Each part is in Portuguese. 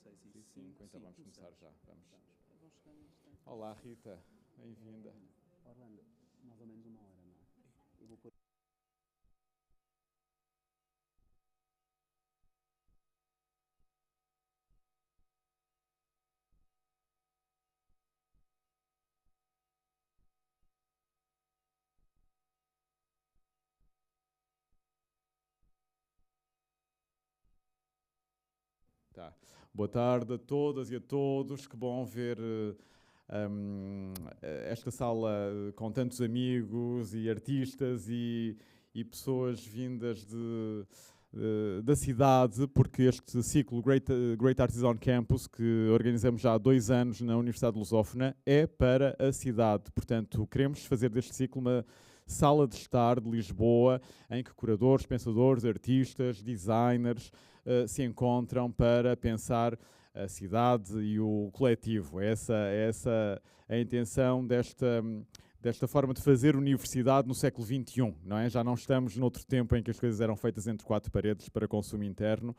6h05, então vamos começar já. Olá, Rita, bem-vinda. Orlando, mais ou menos 1 hora, não é? Eu vou pôr. Tá. Boa tarde a todas e a todos, que bom ver esta sala com tantos amigos e artistas e pessoas vindas da cidade, porque este ciclo Great Artists on Campus, que organizamos já há 2 anos na Universidade Lusófona, é para a cidade. Portanto, queremos fazer deste ciclo uma sala de estar de Lisboa, em que curadores, pensadores, artistas, designers se encontram para pensar a cidade e o coletivo. É essa a intenção desta forma de fazer universidade no século XXI, não é? Já não estamos noutro tempo em que as coisas eram feitas entre 4 paredes para consumo interno.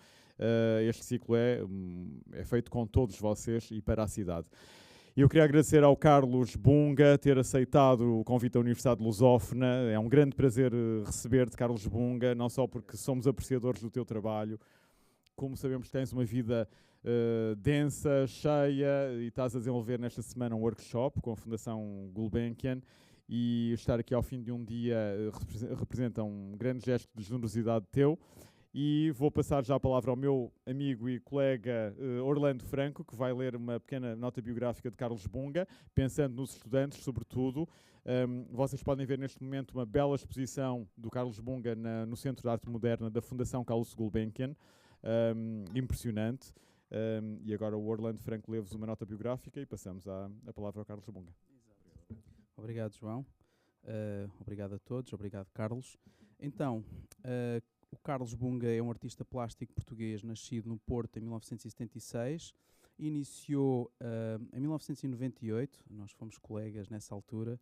Este ciclo é feito com todos vocês e para a cidade. Eu queria agradecer ao Carlos Bunga ter aceitado o convite da Universidade Lusófona. É um grande prazer receber-te, Carlos Bunga, não só porque somos apreciadores do teu trabalho, como sabemos que tens uma vida densa, cheia, e estás a desenvolver nesta semana um workshop com a Fundação Gulbenkian, e estar aqui ao fim de um dia representa um grande gesto de generosidade teu. E vou passar já a palavra ao meu amigo e colega Orlando Franco, que vai ler uma pequena nota biográfica de Carlos Bunga, pensando nos estudantes, sobretudo. Vocês podem ver neste momento uma bela exposição do Carlos Bunga no Centro de Arte Moderna da Fundação Carlos Gulbenkian. Impressionante. E agora o Orlando Franco lê-vos uma nota biográfica e passamos a palavra ao Carlos Bunga. Obrigado, João. Obrigado a todos. Obrigado, Carlos. Então, o Carlos Bunga é um artista plástico português nascido no Porto em 1976. Iniciou em 1998, nós fomos colegas nessa altura,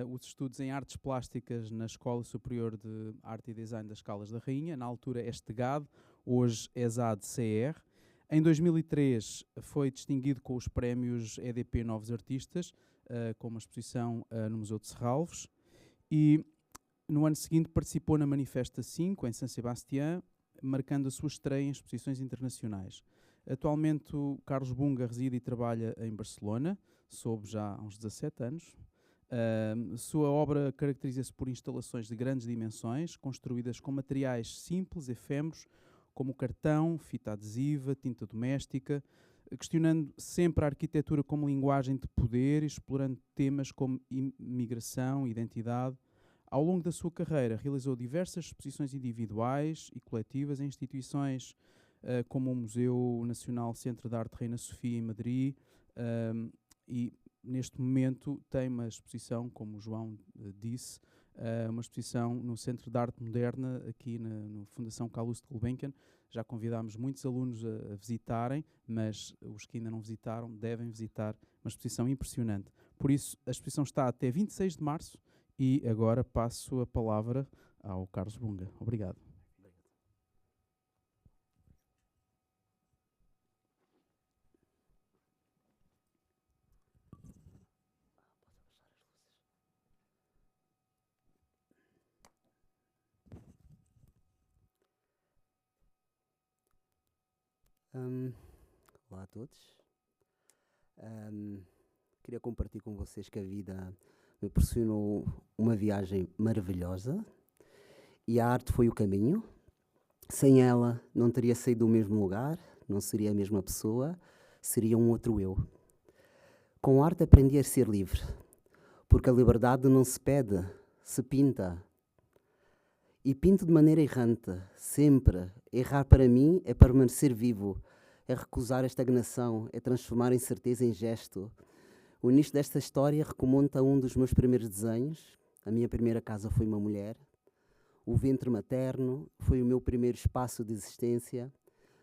os estudos em artes plásticas na Escola Superior de Arte e Design das Caldas da Rainha, na altura ESTEGAD, hoje ESAD-CR. Em 2003 foi distinguido com os prémios EDP Novos Artistas, com uma exposição no Museu de Serralves, e no ano seguinte participou na Manifesta 5, em São Sebastião, marcando a sua estreia em exposições internacionais. Atualmente o Carlos Bunga reside e trabalha em Barcelona, soube já há uns 17 anos. Sua obra caracteriza-se por instalações de grandes dimensões, construídas com materiais simples, efêmeros, como cartão, fita adesiva, tinta doméstica, questionando sempre a arquitetura como linguagem de poder, explorando temas como imigração, identidade. Ao longo da sua carreira, realizou diversas exposições individuais e coletivas em instituições como o Museu Nacional Centro de Arte Reina Sofia, em Madrid, e neste momento tem uma exposição, como o João disse, uma exposição no Centro de Arte Moderna, aqui na Fundação Carlos Gulbenkian. Já convidámos muitos alunos a visitarem, mas os que ainda não visitaram devem visitar, uma exposição impressionante. Por isso, a exposição está até 26 de março e agora passo a palavra ao Carlos Bunga. Obrigado. Olá a todos. Queria compartilhar com vocês que a vida me proporcionou uma viagem maravilhosa e a arte foi o caminho. Sem ela não teria saído do mesmo lugar, não seria a mesma pessoa, seria um outro eu. Com a arte aprendi a ser livre, porque a liberdade não se pede, se pinta. E pinto de maneira errante, sempre. Errar para mim é permanecer vivo, é recusar a estagnação, é transformar a incerteza em gesto. O início desta história remonta a um dos meus primeiros desenhos. A minha primeira casa foi uma mulher. O ventre materno foi o meu primeiro espaço de existência.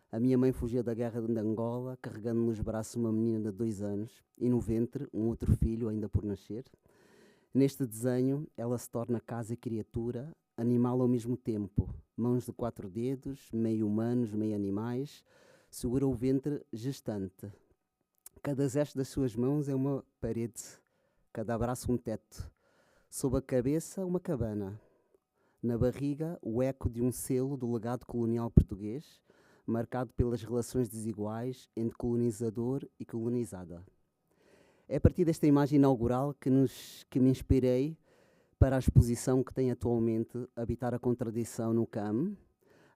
A minha mãe fugia da guerra de Angola, carregando nos braços uma menina de 2 anos e no ventre um outro filho ainda por nascer. Neste desenho, ela se torna casa e criatura, animal ao mesmo tempo. Mãos de 4 dedos, meio humanos, meio animais. segura o ventre gestante. Cada gesto das suas mãos é uma parede, cada abraço um teto. Sob a cabeça, uma cabana. Na barriga, o eco de um selo do legado colonial português, marcado pelas relações desiguais entre colonizador e colonizada. É a partir desta imagem inaugural que me inspirei para a exposição que tem atualmente Habitar a Contradição no CAM,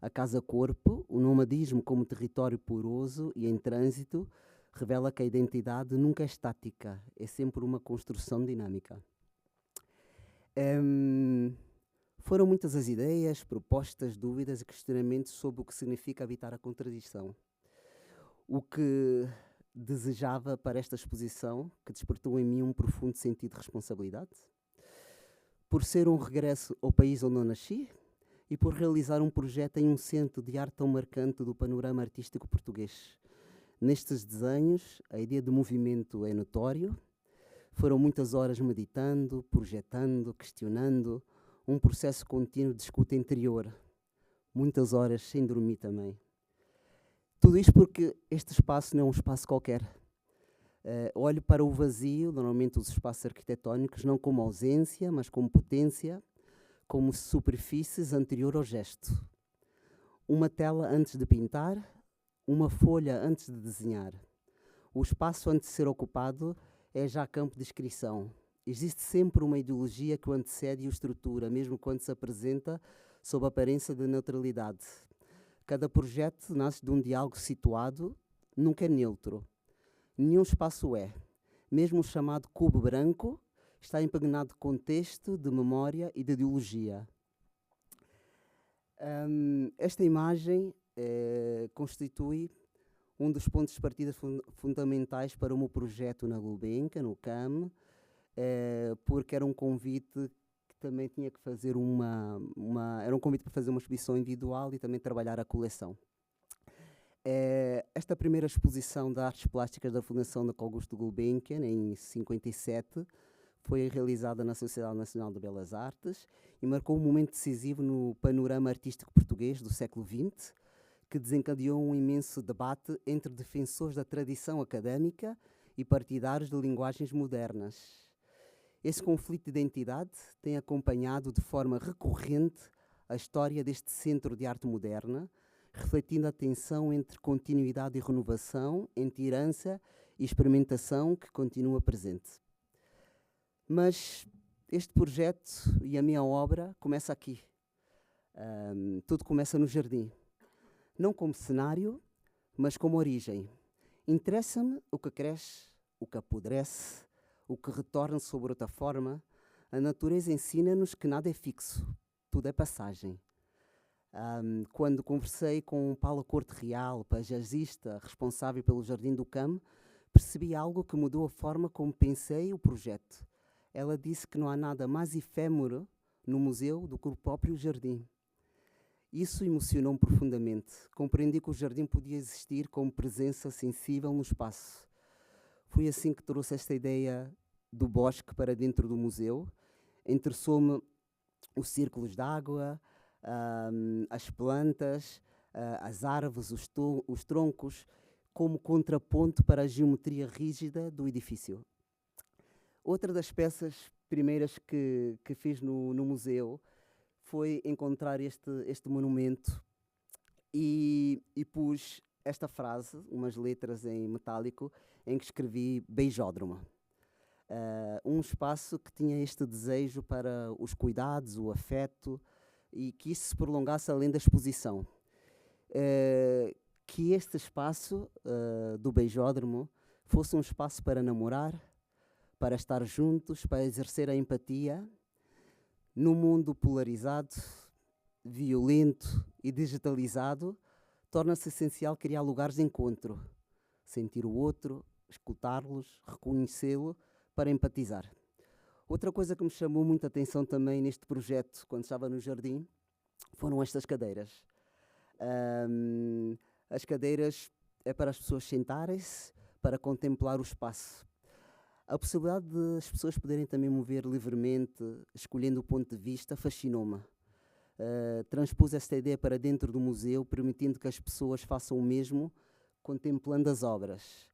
a Casa-Corpo, o nomadismo como território poroso e em trânsito, revela que a identidade nunca é estática, é sempre uma construção dinâmica. Foram muitas as ideias, propostas, dúvidas e questionamentos sobre o que significa habitar a contradição. O que desejava para esta exposição, que despertou em mim um profundo sentido de responsabilidade, por ser um regresso ao país onde eu nasci e por realizar um projeto em um centro de arte tão marcante do panorama artístico português. Nestes desenhos, a ideia de movimento é notório. Foram muitas horas meditando, projetando, questionando, um processo contínuo de escuta interior. Muitas horas sem dormir também. Tudo isto porque este espaço não é um espaço qualquer. Olho para o vazio, normalmente os espaços arquitetónicos, não como ausência, mas como potência, como superfícies anterior ao gesto. Uma tela antes de pintar, uma folha antes de desenhar. O espaço antes de ser ocupado é já campo de inscrição. Existe sempre uma ideologia que o antecede e o estrutura, mesmo quando se apresenta sob a aparência de neutralidade. Cada projeto nasce de um diálogo situado, nunca é neutro. Nenhum espaço é. Mesmo o chamado cubo branco está impregnado de contexto, de memória e de ideologia. Esta imagem constitui um dos pontos de partida fundamentais para o meu projeto na Gulbenkian, no CAM, porque era um convite que também tinha que fazer era um convite para fazer uma exposição individual e também trabalhar a coleção. Esta primeira exposição de artes plásticas da Fundação da Augusto Gulbenkian, em 57, foi realizada na Sociedade Nacional de Belas Artes e marcou um momento decisivo no panorama artístico português do século XX, que desencadeou um imenso debate entre defensores da tradição académica e partidários de linguagens modernas. Esse conflito de identidade tem acompanhado de forma recorrente a história deste centro de arte moderna, refletindo a tensão entre continuidade e renovação, entre herança e experimentação que continua presente. Mas este projeto e a minha obra começa aqui. Tudo começa no jardim. Não como cenário, mas como origem. Interessa-me o que cresce, o que apodrece, o que retorna sobre outra forma. A natureza ensina-nos que nada é fixo, tudo é passagem. Quando conversei com Paula Corte Real, paisagista responsável pelo Jardim do CAM, percebi algo que mudou a forma como pensei o projeto. Ela disse que não há nada mais efêmero no museu do que o próprio jardim. Isso emocionou-me profundamente. Compreendi que o jardim podia existir como presença sensível no espaço. Foi assim que trouxe esta ideia do bosque para dentro do museu. Interessou-me os círculos de água, as plantas, as árvores, os troncos, como contraponto para a geometria rígida do edifício. Outra das peças primeiras que fiz no museu foi encontrar este monumento e pus esta frase, umas letras em metálico, em que escrevi Beijódromo. Um espaço que tinha este desejo para os cuidados, o afeto, e que isso se prolongasse além da exposição. Que este espaço do Beijódromo fosse um espaço para namorar, para estar juntos, para exercer a empatia. Num mundo polarizado, violento e digitalizado, torna-se essencial criar lugares de encontro, sentir o outro, escutá-los, reconhecê-lo, para empatizar. Outra coisa que me chamou muita atenção também neste projeto, quando estava no jardim, foram estas cadeiras. As cadeiras é para as pessoas sentarem-se, para contemplar o espaço. A possibilidade de as pessoas poderem também mover livremente, escolhendo o ponto de vista, fascinou-me. Transpus esta ideia para dentro do museu, permitindo que as pessoas façam o mesmo contemplando as obras.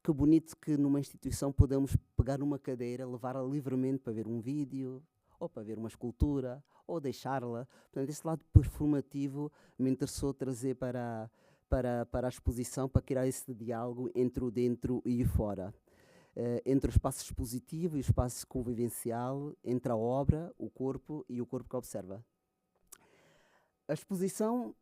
Que bonito que numa instituição podemos pegar numa cadeira, levá-la livremente para ver um vídeo, ou para ver uma escultura, ou deixá-la. Portanto, esse lado performativo me interessou trazer para a exposição, para criar esse diálogo entre o dentro e o fora. Entre o espaço expositivo e o espaço convivencial, entre a obra, o corpo e o corpo que observa. A exposição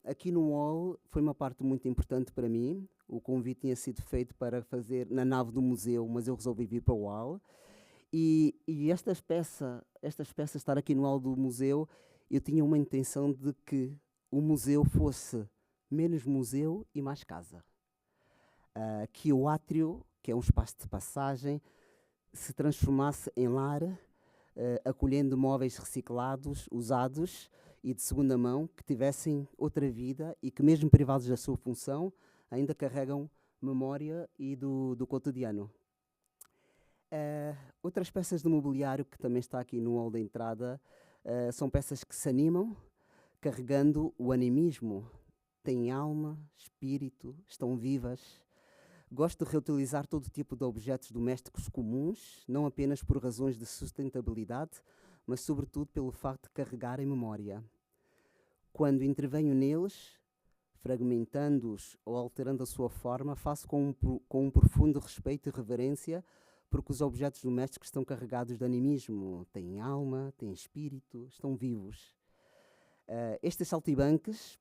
aqui no Hall foi uma parte muito importante para mim. O convite tinha sido feito para fazer na nave do museu, mas eu resolvi vir para o Hall. E estas peças estar aqui no Hall do museu, eu tinha uma intenção de que o museu fosse menos museu e mais casa. Que o átrio, que é um espaço de passagem, se transformasse em lar, acolhendo móveis reciclados, usados e de segunda mão, que tivessem outra vida e que, mesmo privados da sua função, ainda carregam memória e do cotidiano. Outras peças de mobiliário que também está aqui no hall da entrada são peças que se animam, carregando o animismo. Têm alma, espírito, estão vivas. Gosto de reutilizar todo tipo de objetos domésticos comuns, não apenas por razões de sustentabilidade, mas sobretudo pelo facto de carregarem memória. Quando intervenho neles, fragmentando-os ou alterando a sua forma, faço com um profundo respeito e reverência, porque os objetos domésticos estão carregados de animismo, têm alma, têm espírito, estão vivos. Estes saltibanques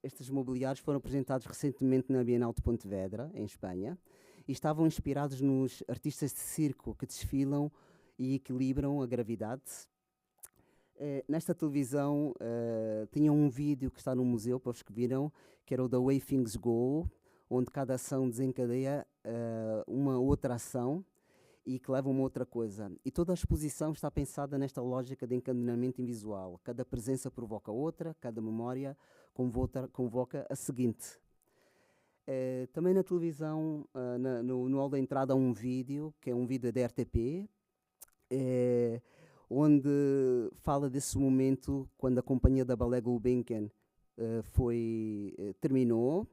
estes mobiliários foram apresentados recentemente na Bienal de Pontevedra, em Espanha, e estavam inspirados nos artistas de circo que desfilam e equilibram a gravidade. Nesta televisão tinha um vídeo que está no museu, para os que viram, que era o The Way Things Go, onde cada ação desencadeia uma outra ação e que leva a uma outra coisa. E toda a exposição está pensada nesta lógica de encadenamento invisual. Cada presença provoca outra, cada memória convoca a seguinte. Também na televisão, no hall da entrada, há um vídeo, que é um vídeo da RTP, onde fala desse momento quando a companhia da Ballet Gulbenkian terminou,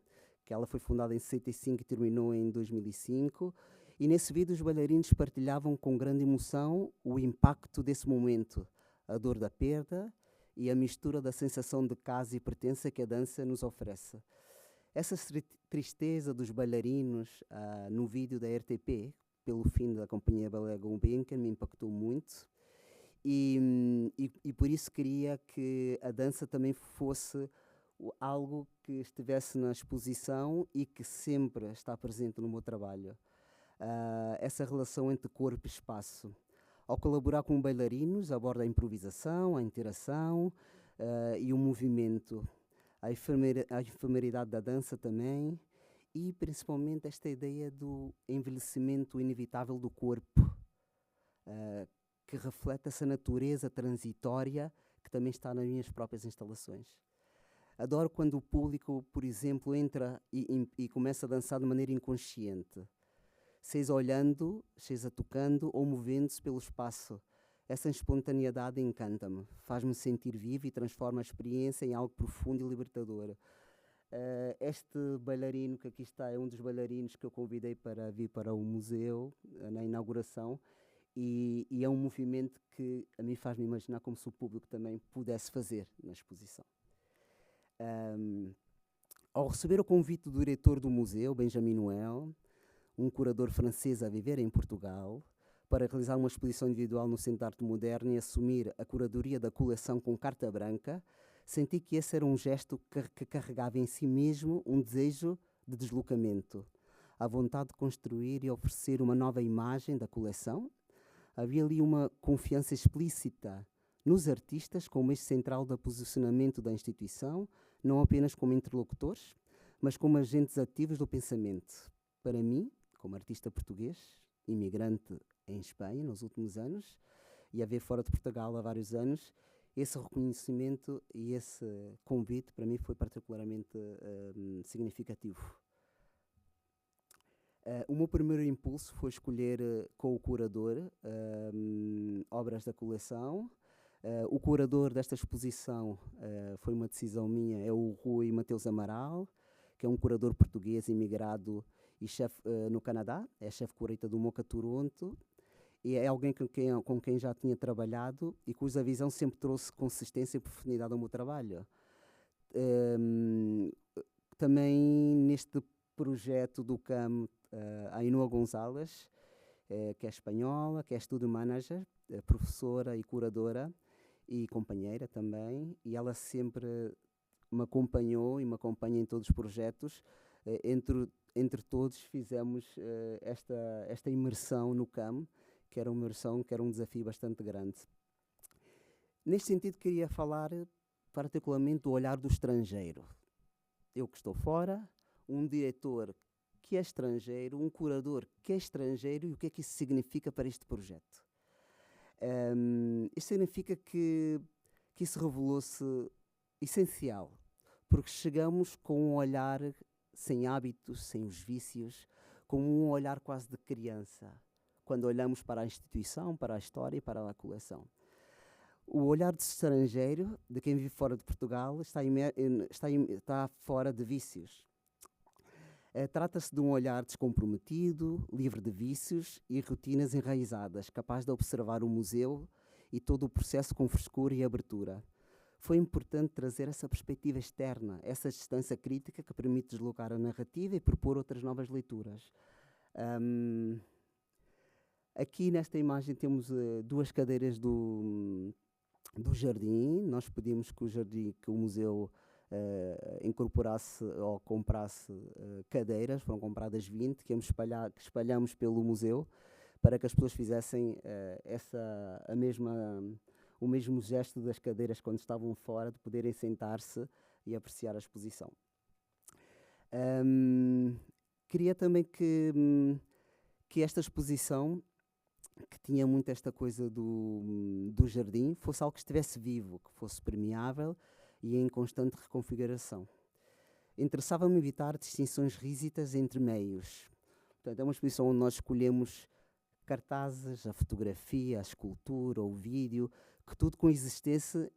que ela foi fundada em 65 e terminou em 2005, e nesse vídeo os bailarinos partilhavam com grande emoção o impacto desse momento, a dor da perda e a mistura da sensação de casa e pertença que a dança nos oferece. Essa tristeza dos bailarinos no vídeo da RTP, pelo fim da companhia Ballet Gulbenkian, me impactou muito. E por isso queria que a dança também fosse algo que estivesse na exposição e que sempre está presente no meu trabalho. Essa relação entre corpo e espaço. Ao colaborar com bailarinos, aborda a improvisação, a interação e o movimento. A efemeridade da dança também e principalmente esta ideia do envelhecimento inevitável do corpo, que reflete essa natureza transitória que também está nas minhas próprias instalações. Adoro quando o público, por exemplo, entra e começa a dançar de maneira inconsciente, seja olhando, seja tocando ou movendo-se pelo espaço. Essa espontaneidade encanta-me, faz-me sentir vivo e transforma a experiência em algo profundo e libertador. Este bailarino que aqui está é um dos bailarinos que eu convidei para vir para o museu na inauguração. E é um movimento que a mim faz-me imaginar como se o público também pudesse fazer na exposição. Ao receber o convite do diretor do museu, Benjamin Noel, um curador francês a viver em Portugal, para realizar uma exposição individual no Centro de Arte Moderna e assumir a curadoria da coleção com carta branca, senti que esse era um gesto que carregava em si mesmo um desejo de deslocamento, a vontade de construir e oferecer uma nova imagem da coleção. Havia ali uma confiança explícita nos artistas como eixo central do posicionamento da instituição, não apenas como interlocutores, mas como agentes ativos do pensamento. Para mim, como artista português, imigrante em Espanha nos últimos anos, e a ver fora de Portugal há vários anos, esse reconhecimento e esse convite para mim foi particularmente significativo. O meu primeiro impulso foi escolher com o curador obras da coleção, O curador desta exposição foi uma decisão minha, é o Rui Mateus Amaral, que é um curador português imigrado e chefe no Canadá, é chefe curator do Moca Toronto, e é alguém com quem já tinha trabalhado e cuja visão sempre trouxe consistência e profundidade ao meu trabalho. Também neste projeto do CAM, a Inua Gonzalez, que é espanhola, que é Studio Manager, professora e curadora e companheira também, e ela sempre me acompanhou e me acompanha em todos os projetos. Entre todos fizemos esta imersão no CAM, que era uma imersão, que era um desafio bastante grande. Neste sentido, queria falar particularmente do olhar do estrangeiro. Eu que estou fora, um diretor que é estrangeiro, um curador que é estrangeiro, e o que é que isso significa para este projeto? Isso significa que isso revelou-se essencial, porque chegamos com um olhar sem hábitos, sem os vícios, com um olhar quase de criança, quando olhamos para a instituição, para a história e para a coleção. O olhar do estrangeiro, de quem vive fora de Portugal, está fora de vícios. Trata-se de um olhar descomprometido, livre de vícios e rotinas enraizadas, capaz de observar o museu e todo o processo com frescura e abertura. Foi importante trazer essa perspectiva externa, essa distância crítica que permite deslocar a narrativa e propor outras novas leituras. Aqui nesta imagem temos duas cadeiras do jardim. Nós pedimos que o museu incorporasse ou comprasse cadeiras. Foram compradas 20, que espalhamos pelo museu, para que as pessoas fizessem o mesmo gesto das cadeiras quando estavam fora, de poderem sentar-se e apreciar a exposição. Queria também que esta exposição, que tinha muito esta coisa do jardim, fosse algo que estivesse vivo, que fosse permeável e em constante reconfiguração. Interessava-me evitar distinções rígidas entre meios. Portanto, é uma exposição onde nós escolhemos cartazes, a fotografia, a escultura, o vídeo, que tudo coexistesse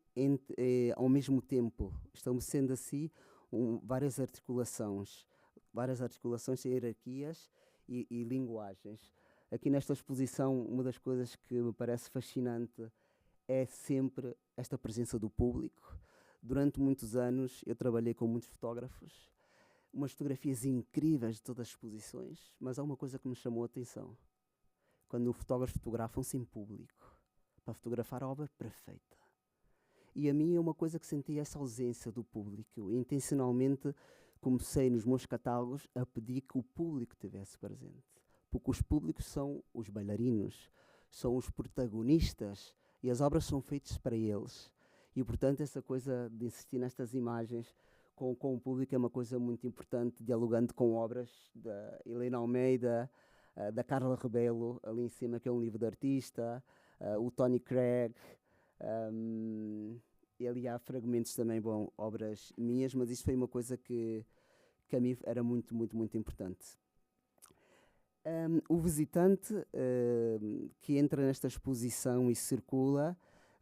ao mesmo tempo, estabelecendo assim várias articulações e hierarquias e linguagens. Aqui nesta exposição, uma das coisas que me parece fascinante é sempre esta presença do público. Durante muitos anos eu trabalhei com muitos fotógrafos, umas fotografias incríveis de todas as exposições, mas há uma coisa que me chamou a atenção. Quando os fotógrafos fotografam sem público, para fotografar a obra perfeita. E a mim é uma coisa que senti essa ausência do público. E intencionalmente comecei nos meus catálogos a pedir que o público estivesse presente. Porque os públicos são os bailarinos, são os protagonistas, e as obras são feitas para eles. E, portanto, essa coisa de insistir nestas imagens com o público é uma coisa muito importante, dialogando com obras da Helena Almeida, da Carla Rebelo, ali em cima, que é um livro de artista, o Tony Craig, e ali há fragmentos também, obras minhas, mas isto foi uma coisa que a mim era muito, muito, muito importante. O visitante que entra nesta exposição e circula,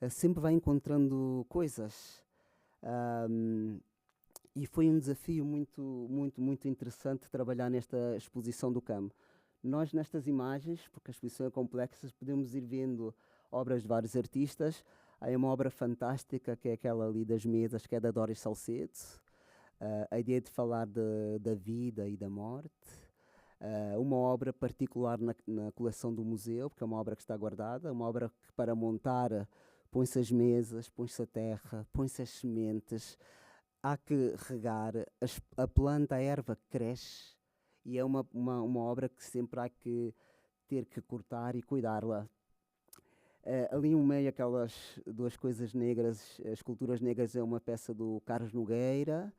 sempre vai encontrando coisas. E foi um desafio muito, muito, muito interessante trabalhar nesta exposição do CAM. Nós, nestas imagens, porque a exposição é complexa, podemos ir vendo obras de vários artistas. Há uma obra fantástica, que é aquela ali das mesas, que é da Doris Salcedo. A ideia de falar da vida e da morte. Uma obra particular na coleção do museu, porque é uma obra que está guardada, uma obra que, para montar, põe-se as mesas, põe-se a terra, põe-se as sementes, há que regar, a planta, a erva cresce, e é uma obra que sempre há que ter que cortar e cuidá-la. Ali no meio, aquelas duas coisas negras, as esculturas negras, é uma peça do Carlos Nogueira,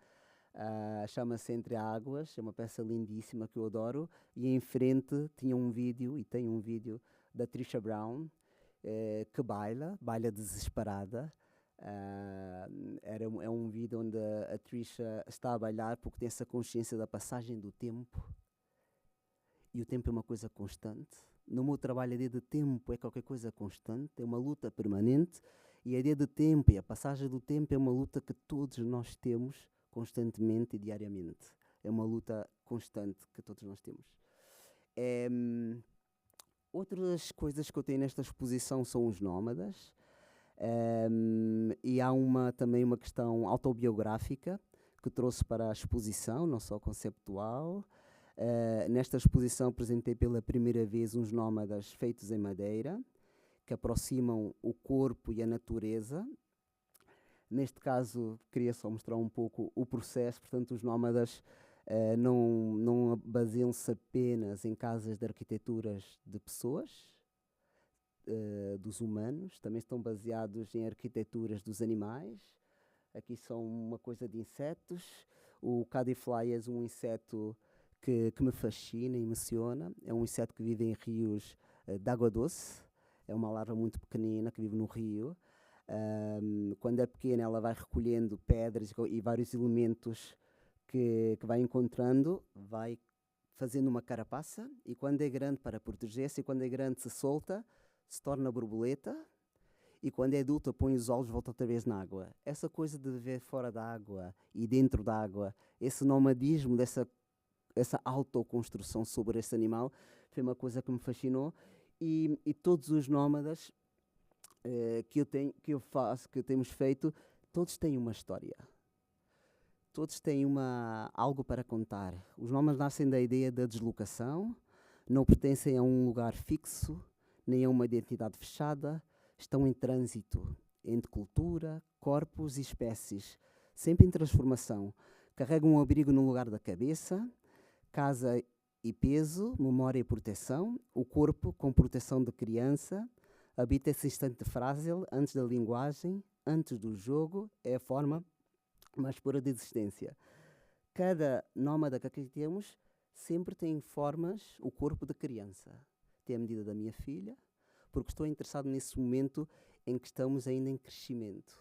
chama-se Entre Águas, é uma peça lindíssima que eu adoro, e em frente tinha um vídeo, e tem um vídeo, da Trisha Brown, que baila desesperada. É um vídeo onde a Trisha está a bailar porque tem essa consciência da passagem do tempo, e o tempo é uma coisa constante. No meu trabalho, a ideia de tempo é qualquer coisa constante, é uma luta permanente, E a ideia de tempo e a passagem do tempo é uma luta que todos nós temos constantemente e diariamente. É uma luta constante que todos nós temos. Outras coisas que eu tenho nesta exposição são os nómadas. E há também uma questão autobiográfica que trouxe para a exposição, não só conceptual. Nesta exposição apresentei pela primeira vez uns nómadas feitos em madeira, que aproximam o corpo e a natureza. Neste caso, queria só mostrar um pouco o processo. Portanto, os nómadas não baseiam-se apenas em casas de arquiteturas de pessoas, dos humanos, também estão baseados em arquiteturas dos animais. Aqui são uma coisa de insetos. O Caddisfly é um inseto que me fascina e emociona. É um inseto que vive em rios de água doce. É uma larva muito pequenina que vive no rio. Quando é pequena, ela vai recolhendo pedras e vários elementos que vai encontrando, vai fazendo uma carapaça, e quando é grande, para proteger-se, e quando é grande se solta, se torna borboleta, e quando é adulta põe os olhos e volta outra vez na água. Essa coisa de viver fora da água e dentro da água, esse nomadismo, essa autoconstrução sobre esse animal, foi uma coisa que me fascinou. E todos os nómadas que temos feito, todos têm uma história. Todos têm algo para contar. Os nómadas nascem da ideia da deslocação, não pertencem a um lugar fixo, nem a uma identidade fechada, estão em trânsito entre cultura, corpos e espécies, sempre em transformação. Carregam um abrigo no lugar da cabeça, casa e peso, memória e proteção, o corpo com proteção de criança, habita esse instante frágil, antes da linguagem, antes do jogo, é a forma mais pura de existência. Cada nómada que aqui temos sempre tem formas, o corpo de criança. Tem a medida da minha filha, porque estou interessado nesse momento em que estamos ainda em crescimento.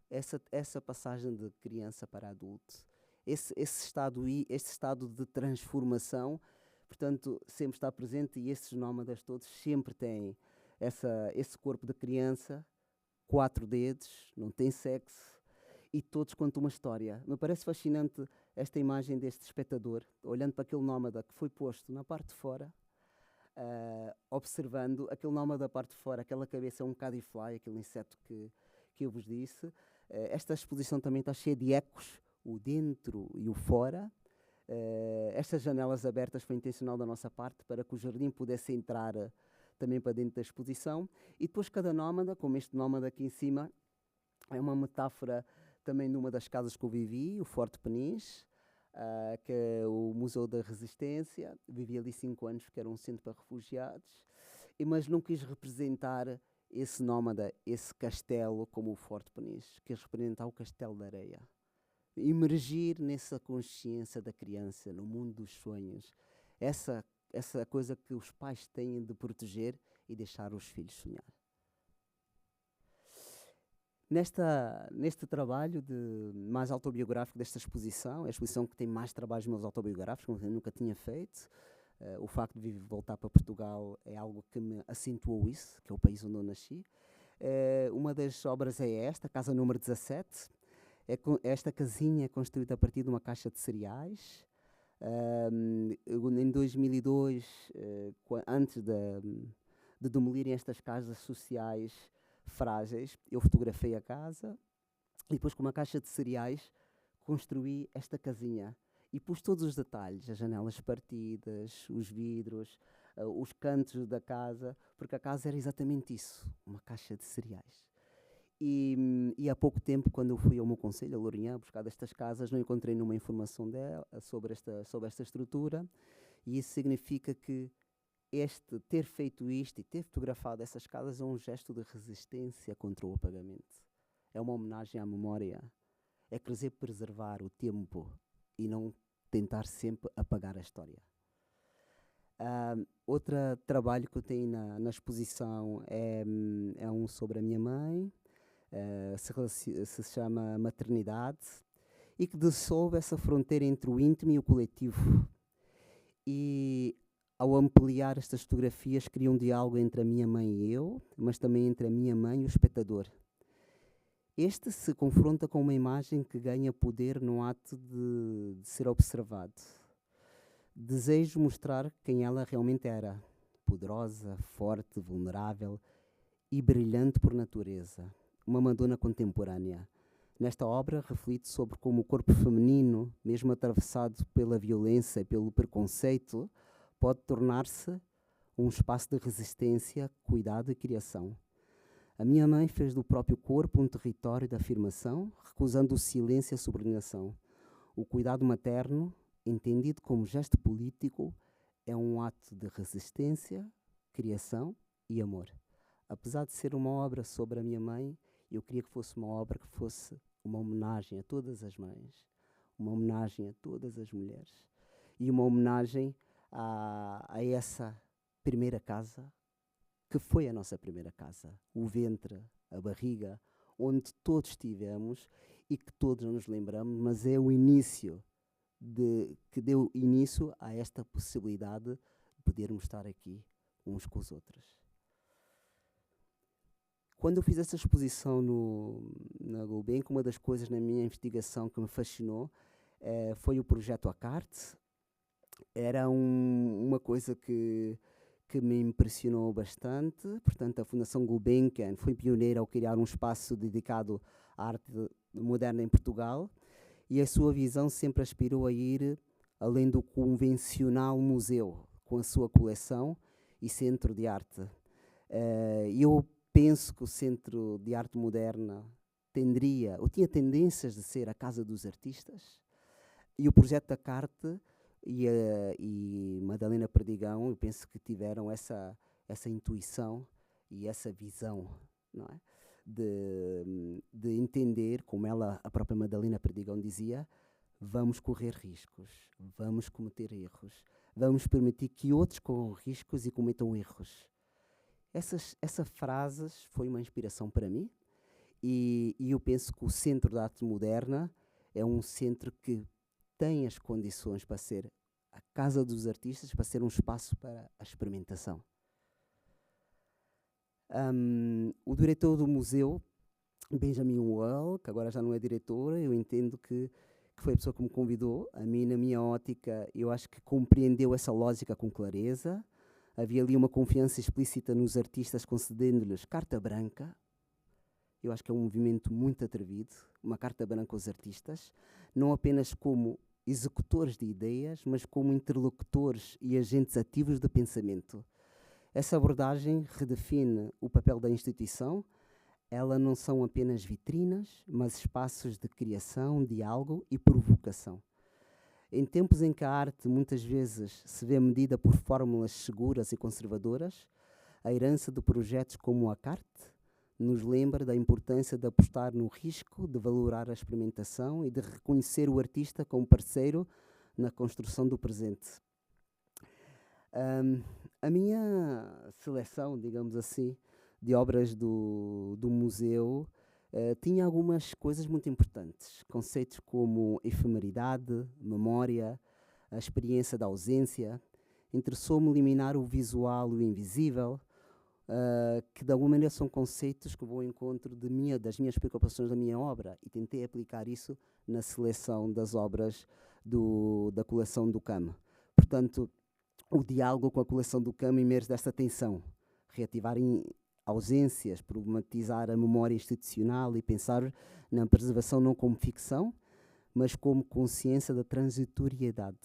Essa passagem de criança para adulto, esse estado de transformação, portanto, sempre está presente, e esses nómadas todos sempre têm esse corpo de criança, 4 dedos, não tem sexo, e todos contam uma história. Me parece fascinante esta imagem deste espectador, olhando para aquele nómada que foi posto na parte de fora, observando aquele nómada da parte de fora, aquela cabeça é um Caddisfly, aquele inseto que eu vos disse. Esta exposição também está cheia de ecos, o dentro e o fora. Estas janelas abertas foi intencional da nossa parte para que o jardim pudesse entrar também para dentro da exposição. E depois cada nómada, como este nómada aqui em cima, é uma metáfora também de uma das casas que eu vivi, o Forte Peniche, que é o Museu da Resistência. Vivi ali 5 anos, porque era um centro para refugiados, mas não quis representar esse nómada, esse castelo, como o Forte Peniche. Quis representar o Castelo da Areia. Emergir nessa consciência da criança, no mundo dos sonhos. Essa coisa que os pais têm de proteger e deixar os filhos sonhar. Neste trabalho mais autobiográfico desta exposição, a exposição que tem mais trabalhos meus autobiográficos, que eu nunca tinha feito. O facto de voltar para Portugal é algo que me acentuou isso, que é o país onde eu nasci. Uma das obras é esta, casa número 17. Esta casinha é construída a partir de uma caixa de cereais. Em 2002, antes de demolirem estas casas sociais frágeis, eu fotografei a casa e depois, com uma caixa de cereais, construí esta casinha e pus todos os detalhes, as janelas partidas, os vidros, os cantos da casa, porque a casa era exatamente isso, uma caixa de cereais. E há pouco tempo, quando eu fui ao meu concelho, a Lourinhã, buscar estas casas, não encontrei nenhuma informação dela sobre esta estrutura, e isso significa que ter feito isto e ter fotografado essas casas é um gesto de resistência contra o apagamento. É uma homenagem à memória. É querer preservar o tempo e não tentar sempre apagar a história. Outro trabalho que eu tenho na exposição é um sobre a minha mãe, se chama Maternidade, e que dissolve essa fronteira entre o íntimo e o coletivo. E ao ampliar estas fotografias, cria um diálogo entre a minha mãe e eu, mas também entre a minha mãe e o espectador. Este se confronta com uma imagem que ganha poder no ato de ser observado. Desejo mostrar quem ela realmente era, poderosa, forte, vulnerável e brilhante por natureza, uma Madonna contemporânea. Nesta obra reflito sobre como o corpo feminino, mesmo atravessado pela violência e pelo preconceito, pode tornar-se um espaço de resistência, cuidado e criação. A minha mãe fez do próprio corpo um território de afirmação, recusando o silêncio e a subordinação. O cuidado materno, entendido como gesto político, é um ato de resistência, criação e amor. Apesar de ser uma obra sobre a minha mãe, eu queria que fosse uma obra que fosse uma homenagem a todas as mães, uma homenagem a todas as mulheres e uma homenagem a essa primeira casa, que foi a nossa primeira casa, o ventre, a barriga, onde todos estivemos e que todos nos lembramos, mas é o início que deu início a esta possibilidade de podermos estar aqui uns com os outros. Quando eu fiz essa exposição na Gulbenkian, uma das coisas na minha investigação que me fascinou foi o projeto ACART. Era uma coisa que me impressionou bastante. Portanto, a Fundação Gulbenkian foi pioneira ao criar um espaço dedicado à arte moderna em Portugal, e a sua visão sempre aspirou a ir além do convencional museu, com a sua coleção e centro de arte. Eu penso que o Centro de Arte Moderna tinha tendências de ser a casa dos artistas, e o projeto da Carte e Madalena Perdigão, eu penso que tiveram essa intuição e essa visão, não é? De entender, como a própria Madalena Perdigão dizia, vamos correr riscos, vamos cometer erros, vamos permitir que outros corram riscos e cometam erros. Essa frase foi uma inspiração para mim, e eu penso que o Centro de Arte Moderna é um centro que tem as condições para ser a casa dos artistas, para ser um espaço para a experimentação. O diretor do museu, Benjamin Wall, que agora já não é diretor, eu entendo que foi a pessoa que me convidou. A mim, na minha ótica, eu acho que compreendeu essa lógica com clareza. Havia ali uma confiança explícita nos artistas, concedendo-lhes carta branca. Eu acho que é um movimento muito atrevido, uma carta branca aos artistas, não apenas como executores de ideias, mas como interlocutores e agentes ativos de pensamento. Essa abordagem redefine o papel da instituição. Ela não são apenas vitrinas, mas espaços de criação, diálogo e provocação. Em tempos em que a arte muitas vezes se vê medida por fórmulas seguras e conservadoras, a herança de projetos como a Carte nos lembra da importância de apostar no risco, de valorar a experimentação e de reconhecer o artista como parceiro na construção do presente. A minha seleção, digamos assim, de obras do museu tinha algumas coisas muito importantes. Conceitos como efemeridade, memória, a experiência da ausência. Interessou-me eliminar o visual e o invisível, que de alguma maneira são conceitos que vão ao encontro das minhas preocupações da minha obra, e tentei aplicar isso na seleção das obras da coleção do CAM. Portanto, o diálogo com a coleção do CAM emerge desta tensão, reativar ausências, problematizar a memória institucional e pensar na preservação não como ficção, mas como consciência da transitoriedade.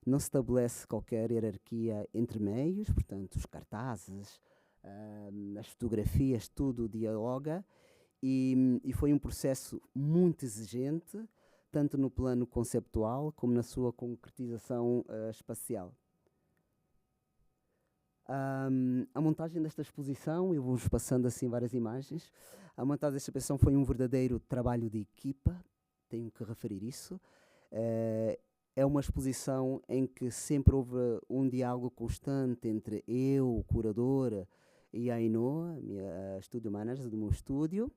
Não se estabelece qualquer hierarquia entre meios, portanto, os cartazes, as fotografias, tudo dialoga, e foi um processo muito exigente, tanto no plano conceptual como na sua concretização espacial. A montagem desta exposição, eu vou-vos passando assim várias imagens. A montagem desta exposição foi um verdadeiro trabalho de equipa, tenho que referir isso. É uma exposição em que sempre houve um diálogo constante entre eu, o curador, e a Ainhoa, a minha studio manager do meu estúdio,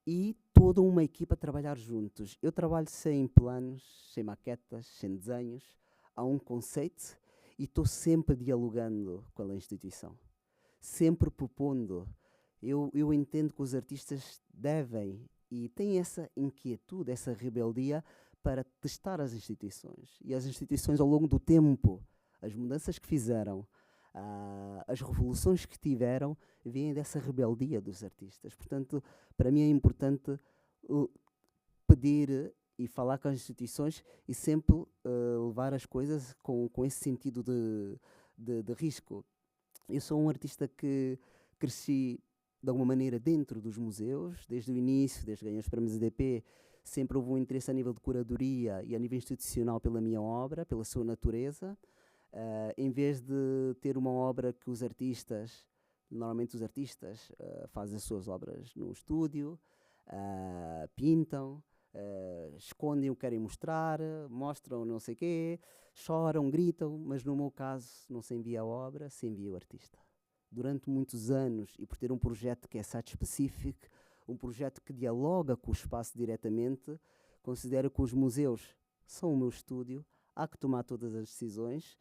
e toda uma equipa a trabalhar juntos. Eu trabalho sem planos, sem maquetas, sem desenhos, há um conceito, e estou sempre dialogando com a instituição, sempre propondo. Eu entendo que os artistas devem e têm essa inquietude, essa rebeldia para testar as instituições. E as instituições, ao longo do tempo, as mudanças que fizeram, as revoluções que tiveram, vêm dessa rebeldia dos artistas. Portanto, para mim é importante pedir e falar com as instituições e sempre levar as coisas com esse sentido de risco. Eu sou um artista que cresci de alguma maneira dentro dos museus, desde o início, desde que ganhei os prémios EDP, sempre houve um interesse a nível de curadoria e a nível institucional pela minha obra, pela sua natureza. Em vez de ter uma obra que os artistas, normalmente os artistas fazem as suas obras no estúdio, pintam, escondem o que querem mostrar, mostram não sei o quê, choram, gritam, mas no meu caso não se envia a obra, se envia o artista. Durante muitos anos, e por ter um projeto que é site-specific, um projeto que dialoga com o espaço diretamente, considero que os museus são o meu estúdio, há que tomar todas as decisões.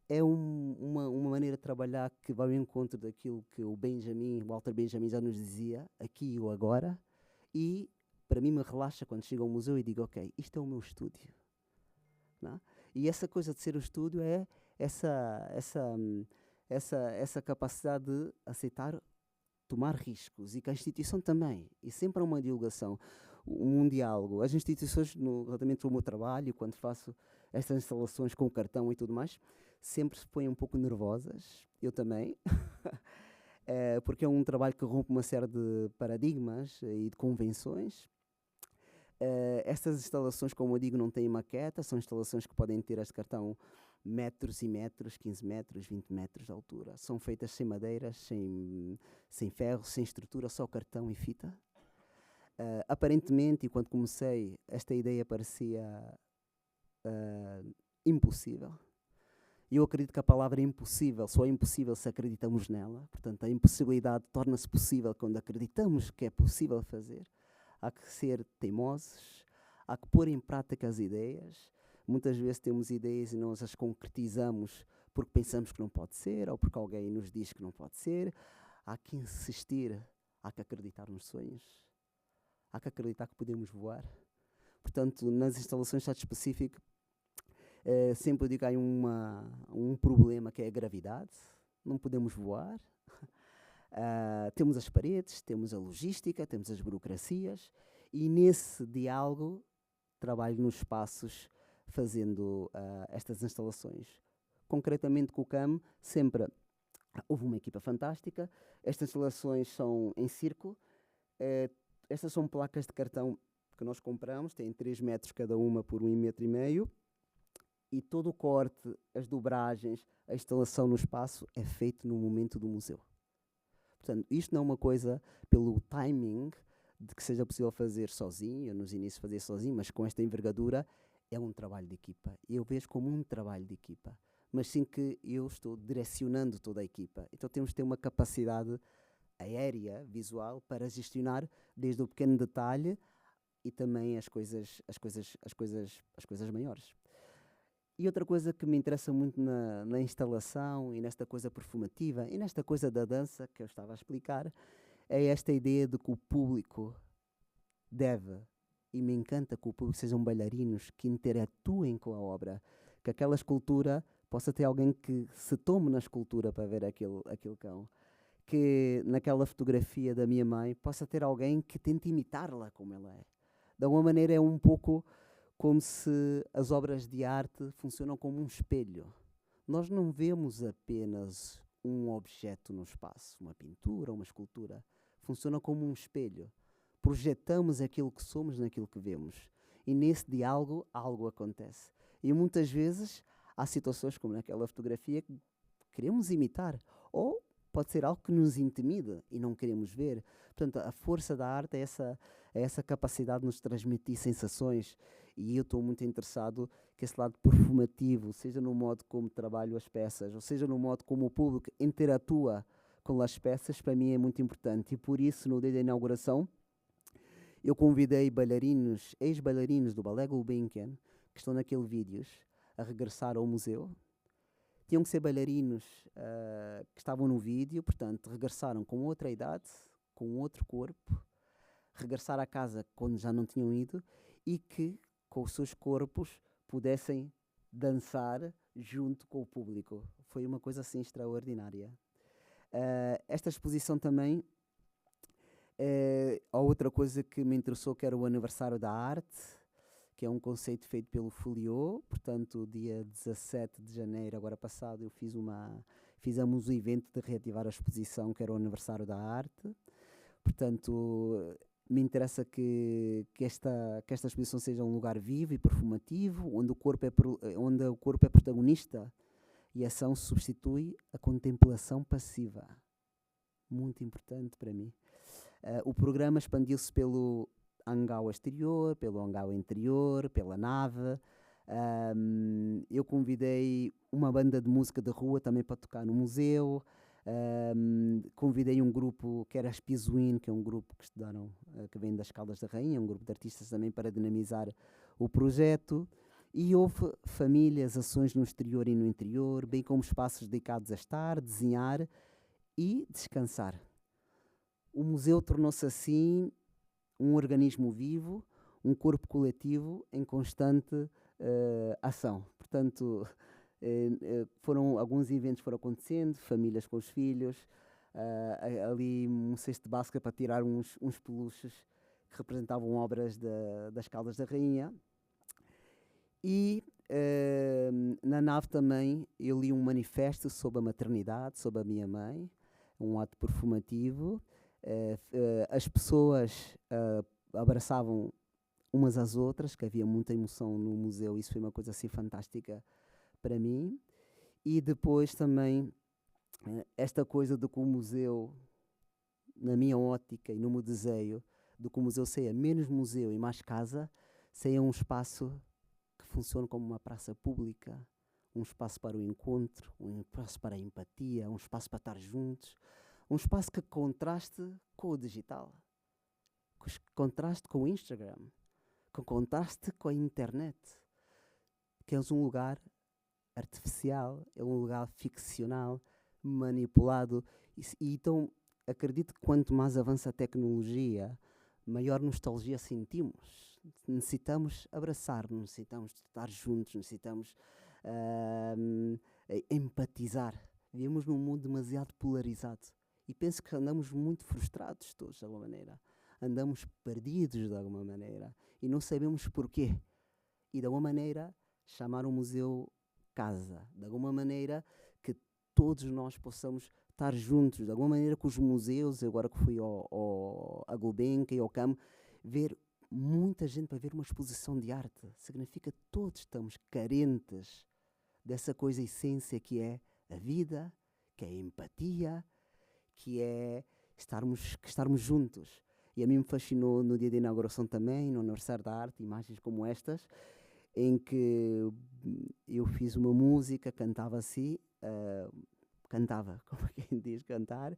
É uma maneira de trabalhar que vai ao encontro daquilo que o Walter Benjamin já nos dizia, aqui ou agora, e para mim me relaxa quando chego ao museu e digo, ok, isto é o meu estúdio. Não? E essa coisa de ser o estúdio é essa capacidade de aceitar, tomar riscos, e que a instituição também, e sempre há uma divulgação, um diálogo. As instituições, relativamente ao meu trabalho, quando faço estas instalações com o cartão e tudo mais, sempre se põem um pouco nervosas, eu também, porque é um trabalho que rompe uma série de paradigmas e de convenções. Estas instalações, como eu digo, não têm maqueta, são instalações que podem ter este cartão metros e metros, 15 metros, 20 metros de altura. São feitas sem madeiras, sem ferro, sem estrutura, só cartão e fita. Aparentemente, e quando comecei, esta ideia parecia impossível. E eu acredito que a palavra impossível só é impossível se acreditamos nela. Portanto, a impossibilidade torna-se possível quando acreditamos que é possível fazer. Há que ser teimosos, há que pôr em prática as ideias. Muitas vezes temos ideias e nós as concretizamos porque pensamos que não pode ser, ou porque alguém nos diz que não pode ser. Há que insistir, há que acreditar nos sonhos, há que acreditar que podemos voar. Portanto, nas instalações site-específico, sempre eu digo que há um problema que é a gravidade, não podemos voar. Temos as paredes, temos a logística, temos as burocracias, e nesse diálogo trabalho nos espaços fazendo estas instalações. Concretamente com o CAM, sempre houve uma equipa fantástica. Estas instalações são em círculo. Estas são placas de cartão que nós compramos, têm 3 metros cada uma por 1,5 metros. E todo o corte, as dobragens, a instalação no espaço é feito no momento do museu. Portanto, isto não é uma coisa pelo timing de que seja possível fazer sozinho, eu nos inícios fazia sozinho, mas com esta envergadura é um trabalho de equipa. Eu vejo como um trabalho de equipa, mas sim que eu estou direcionando toda a equipa. Então temos de ter uma capacidade aérea, visual, para gestionar desde o pequeno detalhe e também as coisas maiores. E outra coisa que me interessa muito na instalação e nesta coisa performativa e nesta coisa da dança que eu estava a explicar é esta ideia de que o público deve, e me encanta que o público sejam bailarinos que interatuem com a obra, que aquela escultura possa ter alguém que se tome na escultura para ver aquele cão, que naquela fotografia da minha mãe possa ter alguém que tente imitá-la como ela é. De alguma maneira é um pouco como se as obras de arte funcionam como um espelho. Nós não vemos apenas um objeto no espaço, uma pintura, uma escultura. Funciona como um espelho. Projetamos aquilo que somos naquilo que vemos. E nesse diálogo, algo acontece. E muitas vezes há situações como naquela fotografia que queremos imitar. Ou pode ser algo que nos intimida e não queremos ver. Portanto, a força da arte é essa capacidade de nos transmitir sensações. E eu estou muito interessado que esse lado performativo, seja no modo como trabalho as peças, ou seja no modo como o público interatua com as peças, para mim é muito importante. E por isso, no dia da inauguração, eu convidei bailarinos, ex-bailarinos do Ballet Gulbenkian, que estão naquele vídeos, a regressar ao museu. tinham que ser bailarinos que estavam no vídeo, portanto, regressaram com outra idade, com outro corpo, regressar à casa quando já não tinham ido e que, com os seus corpos, pudessem dançar junto com o público. Foi uma coisa assim extraordinária. Esta exposição também, a outra coisa que me interessou, que era o aniversário da arte, que é um conceito feito pelo Folio. Portanto, dia 17 de janeiro, agora passado, fizemos um evento de reativar a exposição, que era o aniversário da arte. Portanto, me interessa que esta exposição seja um lugar vivo e performativo, onde o corpo é protagonista e a ação substitui a contemplação passiva. Muito importante para mim. O programa expandiu-se pelo hangar exterior, pelo hangar interior, pela nave. Eu convidei uma banda de música de rua também para tocar no museu. Convidei um grupo que era as Pizuin, que é um grupo que estudaram, que vem das Caldas da Rainha, um grupo de artistas também para dinamizar o projeto. E houve famílias, ações no exterior e no interior, bem como espaços dedicados a estar, desenhar e descansar. O museu tornou-se assim um organismo vivo, um corpo coletivo em constante ação. Portanto, alguns eventos foram acontecendo, famílias com os filhos, ali um cesto de basca para tirar uns peluches que representavam obras das Caldas da Rainha. E na nave também eu li um manifesto sobre a maternidade, sobre a minha mãe, um ato performativo. As pessoas abraçavam umas às outras, que havia muita emoção no museu. Isso foi uma coisa assim fantástica para mim. E depois também esta coisa de que o museu, na minha ótica e no meu desejo, de que o museu seja menos museu e mais casa, seja um espaço que funcione como uma praça pública, um espaço para o encontro, um espaço para a empatia, um espaço para estar juntos, um espaço que contraste com o digital, que contraste com o Instagram, que contraste com a internet, que é um lugar artificial, é um lugar ficcional, manipulado. E então acredito que quanto mais avança a tecnologia, maior nostalgia sentimos. Necessitamos abraçar-nos, necessitamos estar juntos, necessitamos empatizar. Vivemos num mundo demasiado polarizado e penso que andamos muito frustrados todos, de alguma maneira. Andamos perdidos, de alguma maneira, e não sabemos porquê. E, de alguma maneira, chamar o museu casa. De alguma maneira, que todos nós possamos estar juntos. De alguma maneira, que os museus, agora que fui à Gulbenkian e ao CAM, ver muita gente para ver uma exposição de arte. Significa que todos estamos carentes dessa coisa essência que é a vida, que é a empatia, que é estarmos juntos. E a mim me fascinou no dia da inauguração também, no aniversário da arte, imagens como estas, em que eu fiz uma música, cantava assim, como quem diz, cantar,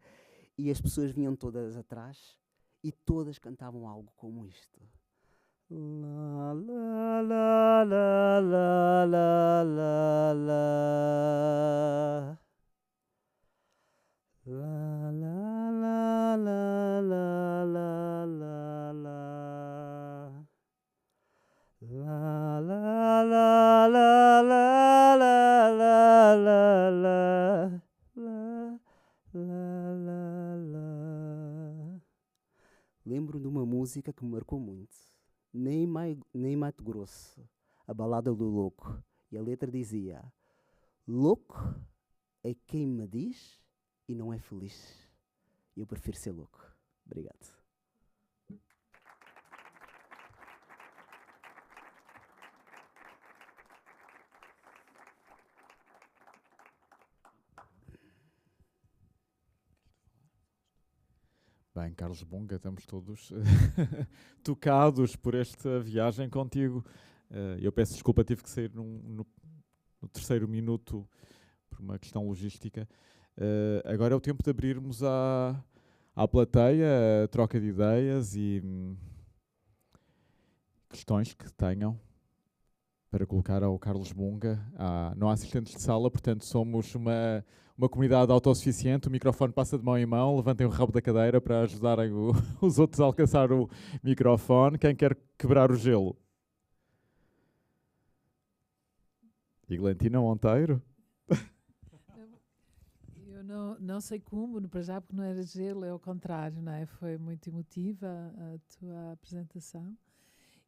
e as pessoas vinham todas atrás e todas cantavam algo como isto. La, la, la, la, la, la, la, la. La, la, la, la, la, la, la, la. La, la, la, la, la, la, la, la, la. La, la, la. Lembro de uma música que me marcou muito. Nem Mato Grosso, a balada do louco. E a letra dizia: louco é quem me diz e não é feliz. Eu prefiro ser louco. Obrigado. Bem, Carlos Bunga, estamos todos tocados por esta viagem contigo. Eu peço desculpa, tive que sair no terceiro minuto por uma questão logística. Agora é o tempo de abrirmos à plateia a troca de ideias e questões que tenham para colocar ao Carlos Bunga. Não há assistentes de sala, portanto somos uma comunidade autossuficiente. O microfone passa de mão em mão. Levantem o rabo da cadeira para ajudarem os outros a alcançar o microfone. Quem quer quebrar o gelo? Iglantina Monteiro? Eu não sei como, para já, porque não era gelo, é ao contrário, não é? Foi muito emotiva a tua apresentação.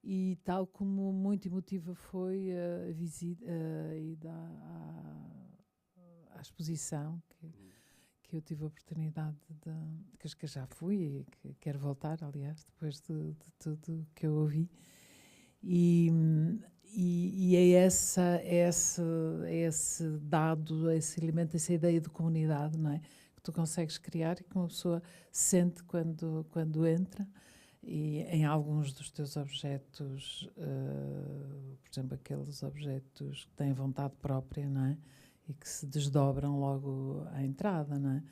E tal como muito emotiva foi a visita ida à exposição, que eu tive a oportunidade que já fui e que quero voltar, aliás, depois de tudo que eu ouvi. E é esse dado, esse elemento, essa ideia de comunidade, não é? Que tu consegues criar e que uma pessoa sente quando entra. E em alguns dos teus objetos, por exemplo, aqueles objetos que têm vontade própria, não é? E que se desdobram logo à entrada, não é?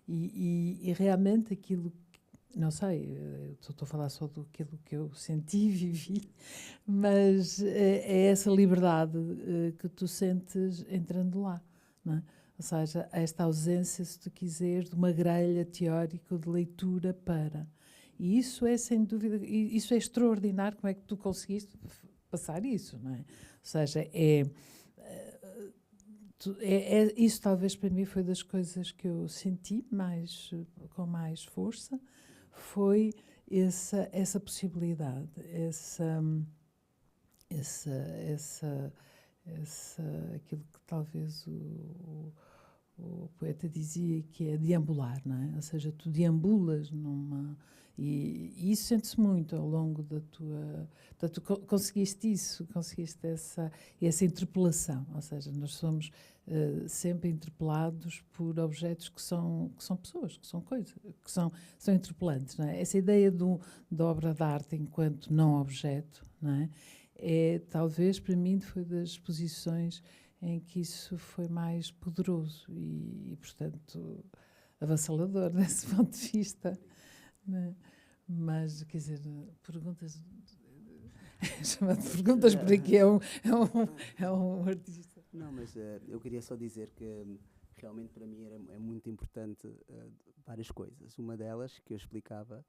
E realmente aquilo, não sei, estou a falar só daquilo que eu senti e vivi, mas é essa liberdade que tu sentes entrando lá, não é? Ou seja, esta ausência, se tu quiseres, de uma grelha teórica de leitura para... E isso é, sem dúvida, isso é extraordinário, como é que tu conseguiste passar isso, não é? Ou seja, isso talvez para mim foi das coisas que eu senti com mais força, foi essa possibilidade, aquilo que talvez o poeta dizia que é deambular, não é? Ou seja, tu deambulas e isso sente-se muito ao longo da tua... Portanto, tu conseguiste essa interpelação, ou seja, nós somos sempre interpelados por objetos que são pessoas, que são coisas, que são interpelantes, não é? Essa ideia da obra de arte enquanto não objeto, não é? Talvez para mim foi das exposições em que isso foi mais poderoso e portanto, avassalador desse ponto de vista. Né? Mas, quer dizer, perguntas... chamado perguntas por aqui, é um artista. Não, mas eu queria só dizer que realmente para mim é muito importante várias coisas. Uma delas, que eu explicava,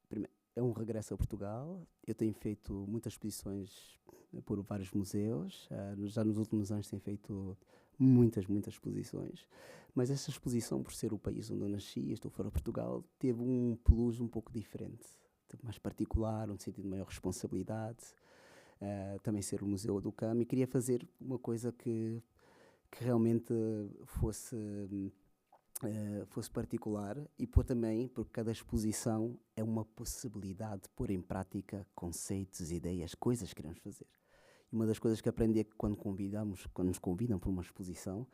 primeiro, é um regresso a Portugal. Eu tenho feito muitas exposições por vários museus. Já nos últimos anos tenho feito muitas exposições. Mas essa exposição, por ser o país onde eu nasci, estou fora de Portugal, teve um plus um pouco diferente. Mais particular, um sentido de maior responsabilidade. Também ser o Museu do Cam. E queria fazer uma coisa que realmente fosse particular e também, porque cada exposição é uma possibilidade de pôr em prática conceitos, ideias, coisas que queremos fazer. E uma das coisas que aprendi é que quando nos convidam para uma exposição,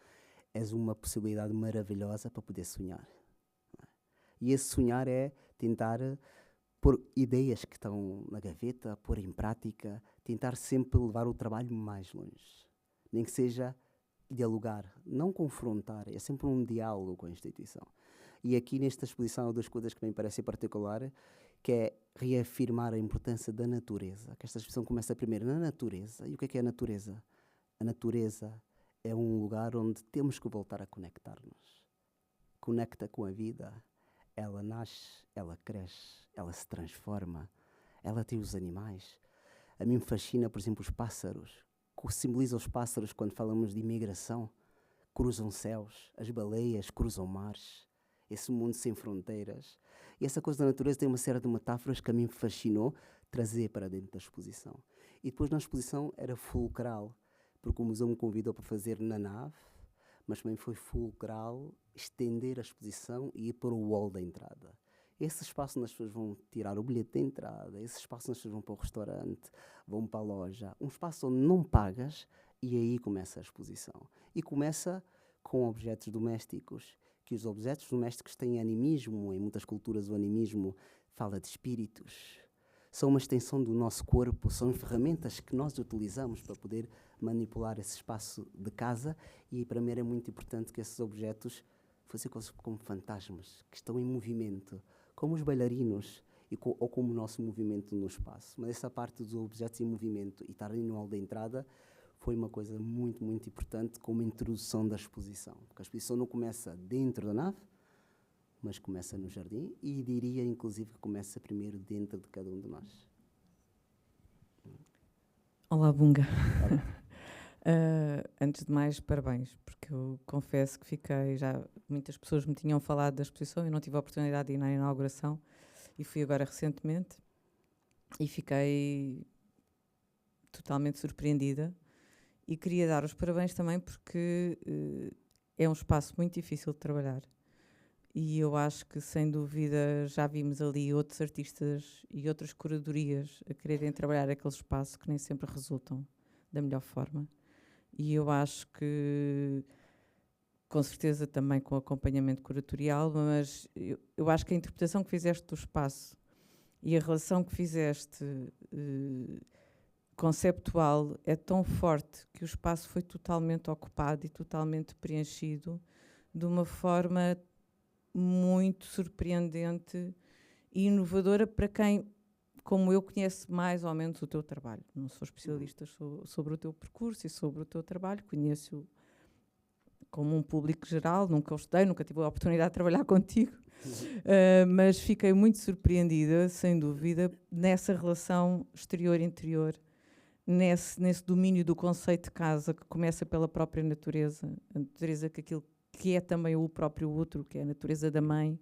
és uma possibilidade maravilhosa para poder sonhar. E esse sonhar é tentar pôr ideias que estão na gaveta, pôr em prática, tentar sempre levar o trabalho mais longe. Nem que seja dialogar, não confrontar, é sempre um diálogo com a instituição. E aqui nesta exposição há duas coisas que me parecem particular, que é reafirmar a importância da natureza. Que esta exposição começa primeiro na natureza. E o que é a natureza? A natureza é um lugar onde temos que voltar a conectar-nos. Conecta com a vida. Ela nasce, ela cresce, ela se transforma, ela tem os animais. A mim me fascina, por exemplo, os pássaros. Que simboliza os pássaros quando falamos de imigração. Cruzam céus, as baleias cruzam mares. Esse mundo sem fronteiras. E essa coisa da natureza tem uma série de metáforas que a mim me fascinou trazer para dentro da exposição. E depois na exposição era fulcral, porque o museu me convidou para fazer na nave, mas também foi fulcral estender a exposição e ir para o hall da entrada. Esse espaço onde as pessoas vão tirar o bilhete de entrada, esse espaço onde as pessoas vão para o restaurante, vão para a loja, um espaço onde não pagas, e aí começa a exposição. E começa com objetos domésticos, que os objetos domésticos têm animismo, em muitas culturas o animismo fala de espíritos. São uma extensão do nosso corpo, são ferramentas que nós utilizamos para poder manipular esse espaço de casa, e para mim era muito importante que esses objetos fossem como fantasmas, que estão em movimento, como os bailarinos. ou como o nosso movimento no espaço. Mas essa parte dos objetos em movimento e estarem no hall da entrada foi uma coisa muito, muito importante como introdução da exposição. Porque a exposição não começa dentro da nave, mas começa no jardim e diria, inclusive, que começa primeiro dentro de cada um de nós. Olá, Bunga. Antes de mais, parabéns, porque eu confesso que muitas pessoas me tinham falado da exposição e não tive a oportunidade de ir na inauguração e fui agora recentemente e fiquei totalmente surpreendida e queria dar os parabéns também porque é um espaço muito difícil de trabalhar e eu acho que, sem dúvida, já vimos ali outros artistas e outras curadorias a quererem trabalhar aquele espaço que nem sempre resultam da melhor forma. E eu acho que, com certeza também com acompanhamento curatorial, mas eu acho que a interpretação que fizeste do espaço e a relação que fizeste conceptual é tão forte que o espaço foi totalmente ocupado e totalmente preenchido de uma forma muito surpreendente e inovadora para quem, como eu, conhece mais ou menos o teu trabalho. Não sou especialista sobre o teu percurso e sobre o teu trabalho, conheço como um público geral, nunca o estudei, nunca tive a oportunidade de trabalhar contigo, mas fiquei muito surpreendida, sem dúvida, nessa relação exterior-interior, nesse domínio do conceito de casa, que começa pela própria natureza, a natureza que aquilo que é também o próprio outro, que é a natureza da mãe,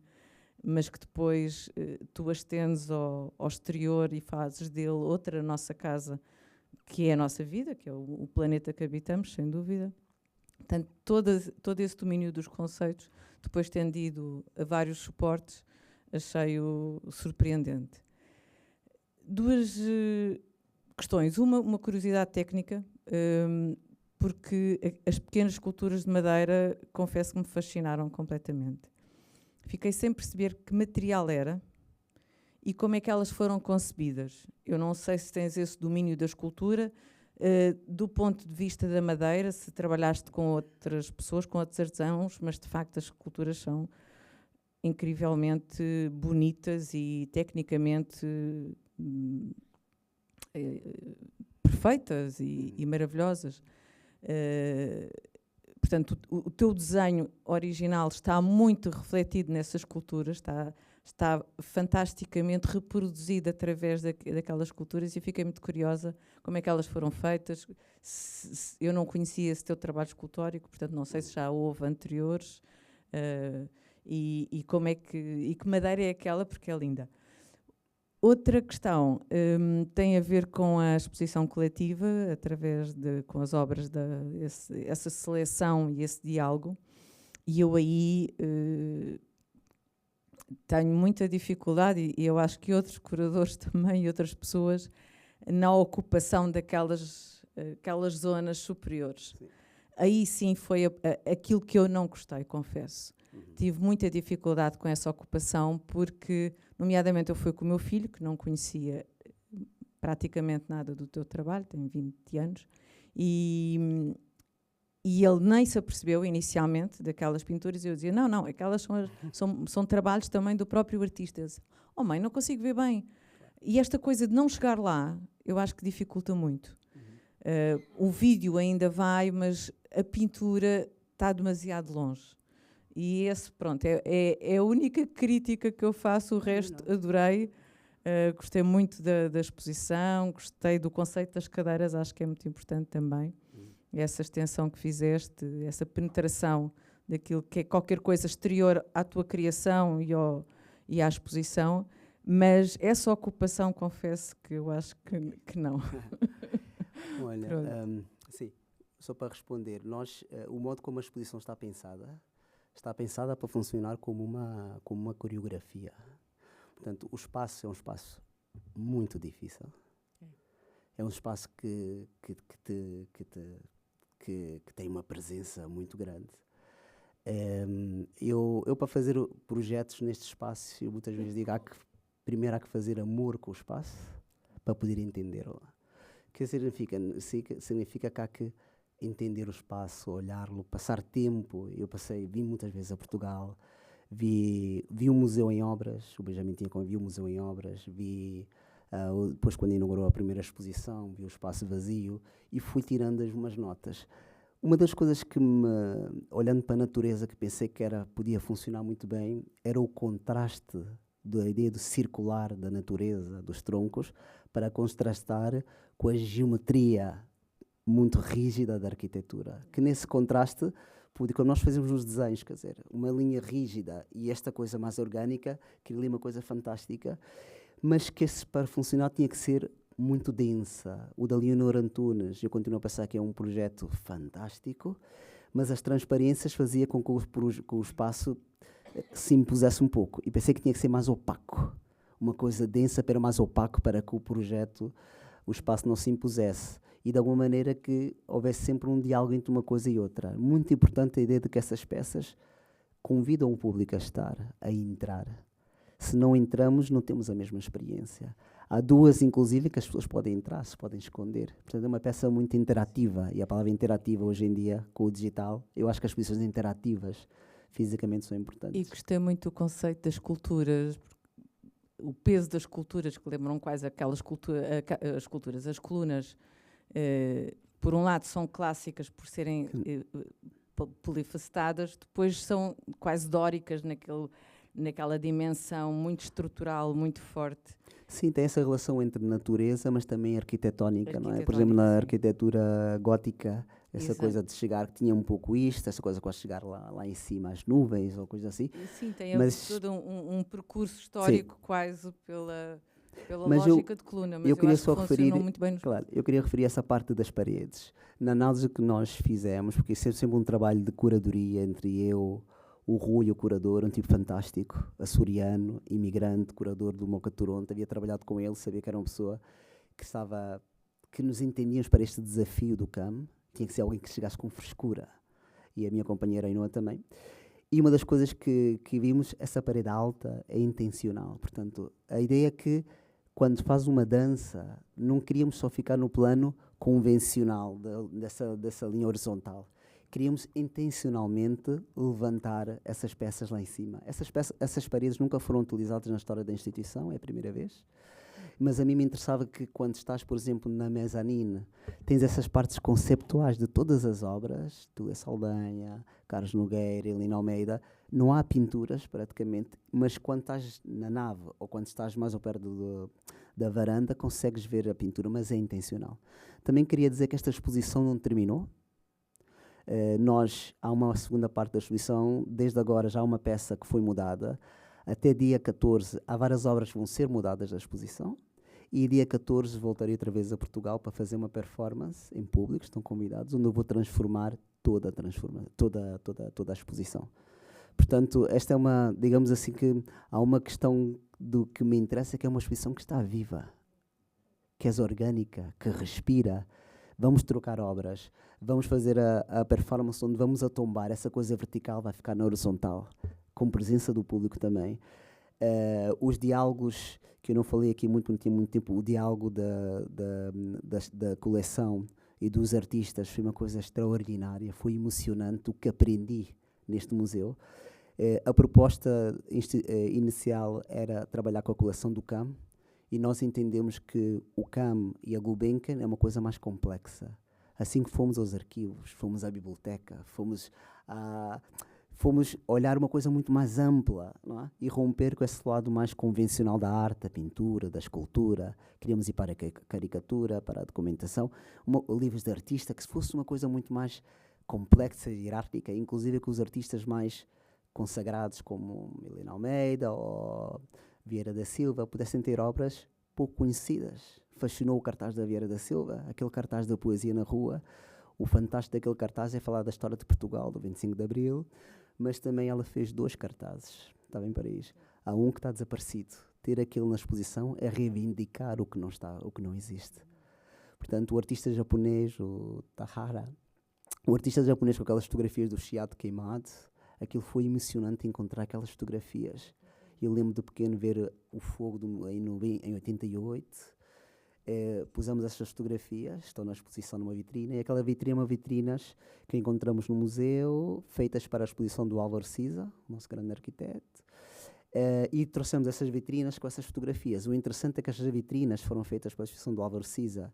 mas que depois tu astendes ao exterior e fazes dele outra nossa casa, que é a nossa vida, que é o planeta que habitamos, sem dúvida. Portanto, todo esse domínio dos conceitos, depois tendo ido a vários suportes, achei-o surpreendente. Duas questões. Uma curiosidade técnica, porque as pequenas esculturas de madeira, confesso que me fascinaram completamente. Fiquei sem perceber que material era e como é que elas foram concebidas. Eu não sei se tens esse domínio da escultura, do ponto de vista da madeira, se trabalhaste com outras pessoas, com outros artesãos, mas de facto as esculturas são incrivelmente bonitas e tecnicamente perfeitas e maravilhosas. Portanto, o teu desenho original está muito refletido nessas esculturas, está fantasticamente reproduzido através daquelas esculturas e fiquei muito curiosa como é que elas foram feitas. Eu não conhecia esse teu trabalho escultórico, portanto não sei se já houve anteriores e que madeira é aquela, porque é linda. Outra questão tem a ver com a exposição coletiva, com as obras, essa seleção e esse diálogo, e eu aí tenho muita dificuldade, e eu acho que outros curadores também e outras pessoas, na ocupação daquelas zonas superiores. Sim. Aí sim foi aquilo que eu não gostei, confesso. Tive muita dificuldade com essa ocupação porque, nomeadamente, eu fui com o meu filho, que não conhecia praticamente nada do teu trabalho, tem 20 anos, e ele nem se apercebeu inicialmente daquelas pinturas, e eu dizia, não, aquelas são trabalhos também do próprio artista. Ele disse, oh mãe, não consigo ver bem. E esta coisa de não chegar lá, eu acho que dificulta muito. O vídeo ainda vai, mas a pintura está demasiado longe. E esse, pronto, é a única crítica que eu faço, o resto adorei. Gostei muito da exposição, gostei do conceito das cadeiras, acho que é muito importante também. Essa extensão que fizeste, essa penetração daquilo que é qualquer coisa exterior à tua criação e à exposição, mas essa ocupação, confesso que eu acho que não. Olha, sim, só para responder, o modo como a exposição está pensada para funcionar como uma coreografia. Portanto, o espaço é um espaço muito difícil. É um espaço que tem uma presença muito grande. Eu para fazer projetos neste espaço, eu muitas vezes digo primeiro há que fazer amor com o espaço para poder entendê-lo. O que significa que há que entender o espaço, olhar-lo, passar tempo. Vim muitas vezes a Portugal, vi o museu em obras, o Benjamin Tincon viu o museu em obras, depois quando inaugurou a primeira exposição, vi o espaço vazio e fui tirando umas notas. Uma das coisas que olhando para a natureza, que pensei que podia funcionar muito bem, era o contraste da ideia do circular da natureza, dos troncos, para contrastar com a geometria muito rígida da arquitetura. Que nesse contraste, quando nós fazemos os desenhos, quer dizer, uma linha rígida e esta coisa mais orgânica, que ali é uma coisa fantástica, mas que para funcionar tinha que ser muito densa. O da Leonor Antunes, eu continuo a pensar que é um projeto fantástico, mas as transparências fazia com que o espaço se impusesse um pouco. E pensei que tinha que ser mais opaco. Uma coisa densa, para mais opaco, para que o espaço não se impusesse. E de alguma maneira que houvesse sempre um diálogo entre uma coisa e outra. Muito importante a ideia de que essas peças convidam o público a estar, a entrar. Se não entramos, não temos a mesma experiência. Há duas, inclusive, que as pessoas podem entrar, se podem esconder. Portanto, é uma peça muito interativa. E a palavra interativa, hoje em dia, com o digital, eu acho que as exposições interativas, fisicamente, são importantes. E gostei muito do conceito das esculturas, o peso das esculturas, que lembram quase aquelas esculturas. As colunas, por um lado, são clássicas por serem polifacetadas, depois são quase dóricas naquela dimensão muito estrutural, muito forte. Sim, tem essa relação entre natureza, mas também arquitetónica, não é? Por exemplo, na arquitetura gótica, essa coisa de chegar, que tinha um pouco isto, essa coisa de chegar lá em cima, as nuvens, ou coisa assim. Sim, tem todo um percurso histórico, sim, quase pela lógica de coluna, mas eu queria só referir, muito bem claro, eu queria referir essa parte das paredes. Na análise que nós fizemos, porque isso é sempre um trabalho de curadoria entre eu, o Rui, o curador, um tipo fantástico, açoriano, imigrante, curador do Moca Toronto, havia trabalhado com ele, sabia que era uma pessoa que nos entendíamos para este desafio do CAM, tinha que ser alguém que chegasse com frescura, e a minha companheira Ainhoa também. E uma das coisas que vimos, essa parede alta é intencional, portanto, a ideia é que quando faz uma dança, não queríamos só ficar no plano convencional dessa linha horizontal. Queríamos intencionalmente levantar essas peças lá em cima. Essas paredes nunca foram utilizadas na história da instituição, é a primeira vez. Mas a mim me interessava que quando estás, por exemplo, na mezzanine, tens essas partes conceptuais de todas as obras, Túlio Saldanha, Carlos Nogueira, Helena Almeida, não há pinturas praticamente, mas quando estás na nave ou quando estás mais ao pé da varanda, consegues ver a pintura, mas é intencional. Também queria dizer que esta exposição não terminou. Há uma segunda parte da exposição, desde agora já há uma peça que foi mudada, até dia 14 há várias obras que vão ser mudadas da exposição, e dia 14 voltarei outra vez a Portugal para fazer uma performance em público, estão convidados, onde eu vou transformar toda a exposição. Portanto, esta é uma, digamos assim, que há uma questão do que me interessa, que é uma exposição que está viva, que é orgânica, que respira. Vamos trocar obras, vamos fazer a performance onde vamos a tombar, essa coisa vertical vai ficar na horizontal, com presença do público também. Os diálogos, que eu não falei aqui muito, não tinha muito tempo, o diálogo da coleção e dos artistas foi uma coisa extraordinária, foi emocionante o que aprendi neste museu. A proposta inicial era trabalhar com a coleção do CAM, e nós entendemos que o CAM e a Gulbenkian é uma coisa mais complexa. Assim que fomos aos arquivos, fomos à biblioteca, fomos olhar uma coisa muito mais ampla, não é? E romper com esse lado mais convencional da arte, da pintura, da escultura. Queríamos ir para a caricatura, para a documentação, livros de artista, que se fosse uma coisa muito mais complexa e hierárquica, inclusive com os artistas mais consagrados como Helena Almeida ou Vieira da Silva pudessem ter obras pouco conhecidas. Fascinou o cartaz da Vieira da Silva, aquele cartaz da poesia na rua. O fantástico daquele cartaz é falar da história de Portugal, do 25 de Abril, mas também ela fez 2 cartazes, estava em Paris. Há um que está desaparecido. Ter aquilo na exposição é reivindicar o que não está, o que não existe. Portanto, o artista japonês, o Tahara, o artista japonês com aquelas fotografias do chiado queimado, aquilo foi emocionante encontrar aquelas fotografias. Eu lembro de pequeno ver o fogo em 88, Pusemos estas fotografias, estão na exposição numa vitrine, e aquela vitrine é uma vitrinas que encontramos no museu, feitas para a exposição do Álvaro Siza, nosso grande arquiteto, e trouxemos essas vitrinas com essas fotografias. O interessante é que estas vitrinas foram feitas para a exposição do Álvaro Siza,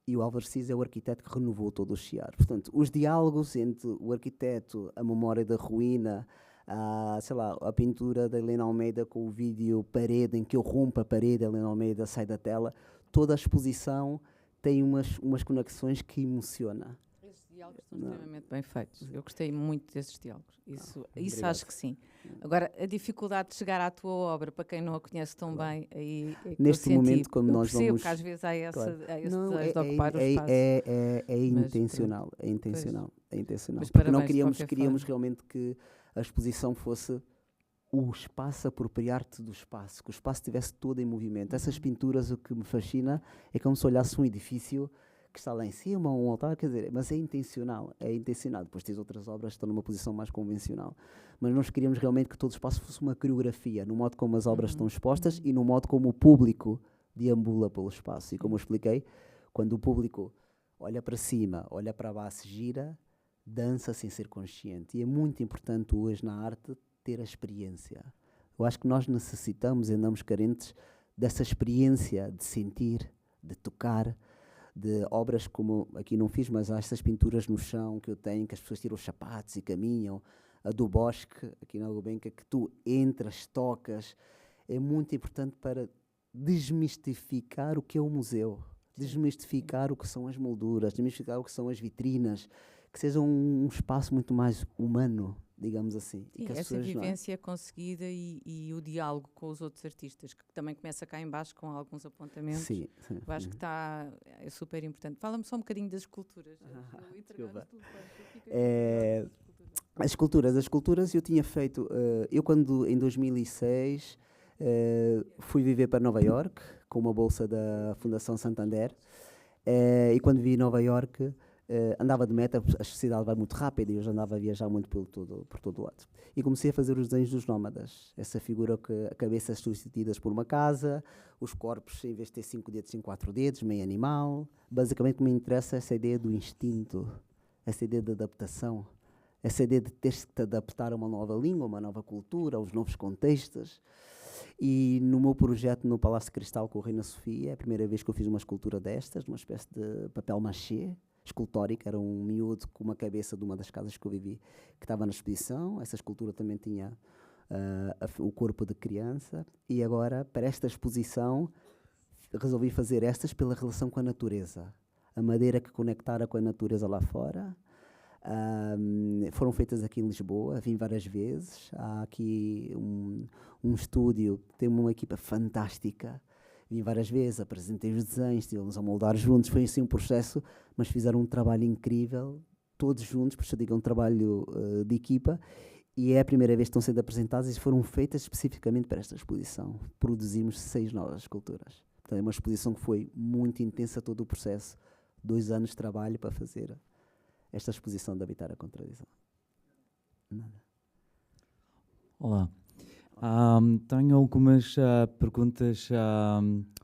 e o Álvaro Siza é o arquiteto que renovou todo o Chiar. Portanto, os diálogos entre o arquiteto, a memória da ruína, a pintura da Helena Almeida com o vídeo Parede, em que eu rompo a parede, a Helena Almeida sai da tela, toda a exposição tem umas conexões que emociona. Esses diálogos estão extremamente bem feitos. Eu gostei muito desses diálogos. Isso acho que sim. Agora, a dificuldade de chegar à tua obra, para quem não a conhece tão bem, aí é que neste momento, como nós percebo vamos... que às vezes há esse Não, desejo de ocupar o espaço. É intencional, é intencional. Mas Porque não parabéns, de queríamos qualquer realmente que a exposição fosse o espaço, apropriar-te do espaço, que o espaço estivesse todo em movimento. Essas pinturas, o que me fascina é como se olhasse um edifício que está lá em cima, um altar, quer dizer, mas é intencional, é intencional. Depois tens outras obras que estão numa posição mais convencional. Mas nós queríamos realmente que todo o espaço fosse uma coreografia, no modo como as obras estão expostas e no modo como o público deambula pelo espaço. E como eu expliquei, quando o público olha para cima, olha para baixo, gira, dança sem ser consciente. E é muito importante hoje na arte ter a experiência. Eu acho que nós necessitamos e andamos carentes dessa experiência de sentir, de tocar, de obras como, aqui não fiz, mas há essas pinturas no chão que eu tenho, que as pessoas tiram os sapatos e caminham, a do Bosque, aqui na Gulbenkian, que tu entras, tocas. É muito importante para desmistificar o que é o museu, desmistificar o que são as molduras, desmistificar o que são as vitrinas, que seja um espaço muito mais humano, digamos assim. Sim, e que as essa pessoas, vivência conseguida e o diálogo com os outros artistas, que também começa cá em baixo com alguns apontamentos. Sim. Eu acho que é super importante. Fala-me só um bocadinho das esculturas. As esculturas eu tinha feito, eu quando em 2006 fui viver para Nova York com uma bolsa da Fundação Santander, e quando vi Nova York andava de metro, a cidade vai muito rápido e eu já andava a viajar muito por todo o lado. E comecei a fazer os desenhos dos nómadas, essa figura que a cabeça é substituída por uma casa, os corpos em vez de ter 5 dedos, em 4 dedos, meio animal. Basicamente me interessa essa ideia do instinto, essa ideia de adaptação, essa ideia de teres que te adaptar a uma nova língua, uma nova cultura, aos novos contextos. E no meu projeto no Palácio de Cristal com a Reina Sofia, é a primeira vez que eu fiz uma escultura destas, numa espécie de papel machê, escultórica, era um miúdo com uma cabeça de uma das casas que eu vivi, que estava na exposição. Essa escultura também tinha o corpo de criança. E agora, para esta exposição, resolvi fazer estas pela relação com a natureza. A madeira que conectara com a natureza lá fora. Foram feitas aqui em Lisboa, vim várias vezes. Há aqui um estúdio, tem uma equipa fantástica. Vim várias vezes, apresentei os desenhos, estivemos a moldar juntos, foi assim um processo, mas fizeram um trabalho incrível, todos juntos, por isso eu digo, um trabalho de equipa, e é a primeira vez que estão sendo apresentadas e foram feitas especificamente para esta exposição. Produzimos 6 novas esculturas. Portanto, é uma exposição que foi muito intensa todo o processo, 2 anos de trabalho para fazer esta exposição de Habitar a Contradição. Nada. Olá. Tenho algumas perguntas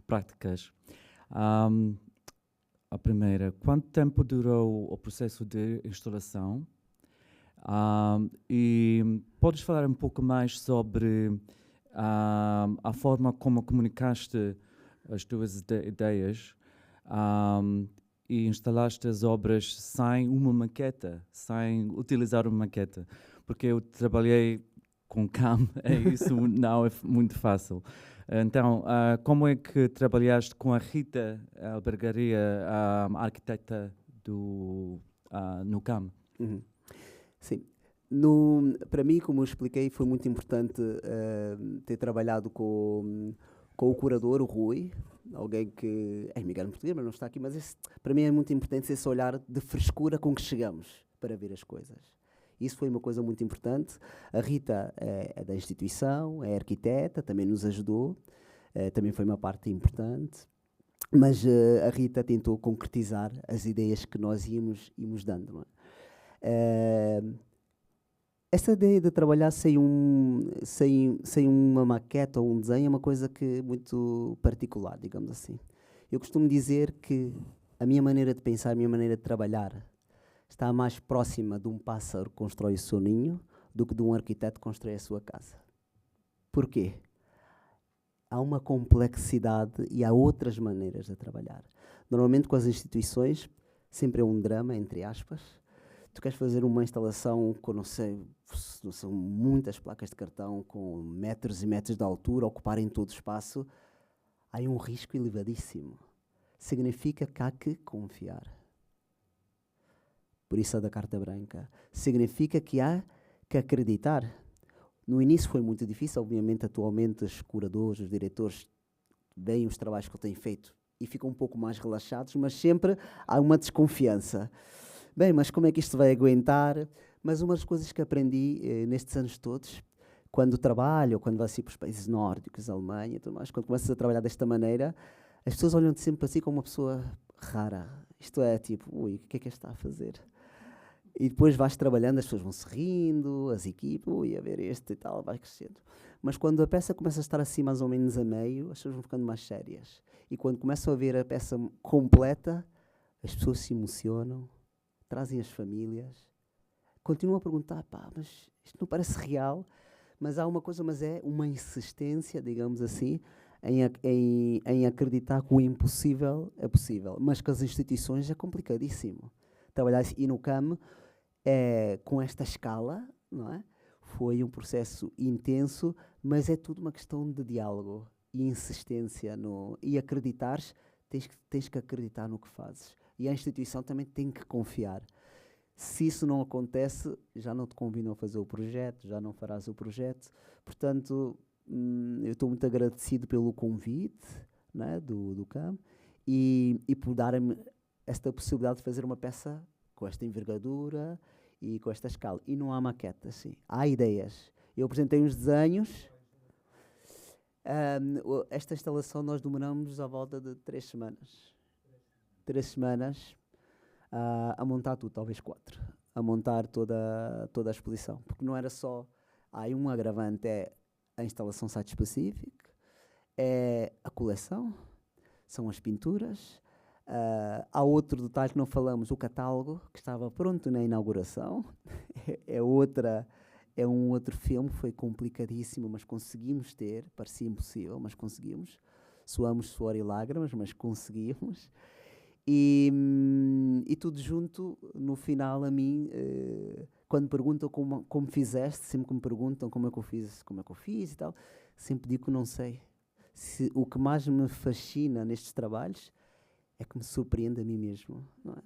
práticas. A primeira, quanto tempo durou o processo de instalação? E podes falar um pouco mais sobre a forma como comunicaste as tuas ideias e instalaste as obras sem uma maqueta, sem utilizar uma maqueta? Porque eu trabalhei com CAM, isso não é muito fácil. Então, como é que trabalhaste com a Rita Albergaria, a arquiteta no CAM? Sim. Para mim, como eu expliquei, foi muito importante ter trabalhado com o curador, o Rui, alguém que é imigrante português, mas não está aqui, mas para mim é muito importante esse olhar de frescura com que chegamos para ver as coisas. Isso foi uma coisa muito importante. A Rita é da instituição, é arquiteta, também nos ajudou, também foi uma parte importante. Mas a Rita tentou concretizar as ideias que nós íamos dando. Não é? Essa ideia de trabalhar sem uma maqueta ou um desenho é uma coisa muito particular, digamos assim. Eu costumo dizer que a minha maneira de pensar, a minha maneira de trabalhar, está mais próxima de um pássaro que constrói o seu ninho do que de um arquiteto que constrói a sua casa. Porquê? Há uma complexidade e há outras maneiras de trabalhar. Normalmente com as instituições, sempre é um drama, entre aspas. Tu queres fazer uma instalação com, não sei, são muitas placas de cartão com metros e metros de altura, ocuparem todo o espaço. Há um risco elevadíssimo. Significa que há que confiar. Por isso a da carta branca. Significa que há que acreditar. No início foi muito difícil, obviamente, atualmente os curadores, os diretores veem os trabalhos que eu tenho feito e ficam um pouco mais relaxados, mas sempre há uma desconfiança. Bem, mas como é que isto vai aguentar? Mas uma das coisas que aprendi nestes anos todos, quando trabalho, ou quando vais para os países nórdicos, Alemanha e tudo mais, quando começas a trabalhar desta maneira, as pessoas olham-te sempre para si como uma pessoa rara. Isto é tipo, ui, o que é que está a fazer? E depois vais trabalhando, as pessoas vão se rindo, as equipas, ui, a ver este e tal, vai crescendo. Mas quando a peça começa a estar assim mais ou menos a meio, as pessoas vão ficando mais sérias. E quando começam a ver a peça completa, as pessoas se emocionam, trazem as famílias, continuam a perguntar, pá, mas isto não parece real, mas há uma coisa, mas é uma insistência, digamos assim, em acreditar que o impossível é possível. Mas com as instituições é complicadíssimo. Trabalhar e no CAM, com esta escala, não é? Foi um processo intenso, mas é tudo uma questão de diálogo e insistência. E acreditares, tens que acreditar no que fazes. E a instituição também tem que confiar. Se isso não acontece, já não te convidam a fazer o projeto, já não farás o projeto. Portanto, eu estou muito agradecido pelo convite, né, do CAM e por dar-me esta possibilidade de fazer uma peça com esta envergadura e com esta escala. E não há maquete, assim. Há ideias. Eu apresentei uns desenhos. Esta instalação nós demoramos à volta de 3 semanas. 3 semanas a montar tudo, talvez 4. A montar toda a exposição. Porque não era só... Há um agravante, é a instalação site-specific, é a coleção, são as pinturas. Há outro detalhe que não falamos, o catálogo, que estava pronto na inauguração. é um outro filme, foi complicadíssimo, mas conseguimos ter, parecia impossível, mas conseguimos. Suamos suor e lágrimas, mas conseguimos. E tudo junto, no final, a mim, quando perguntam como fizeste, sempre que me perguntam como é que eu fiz e tal, sempre digo que não sei. O que mais me fascina nestes trabalhos é que me surpreende a mim mesmo, não é?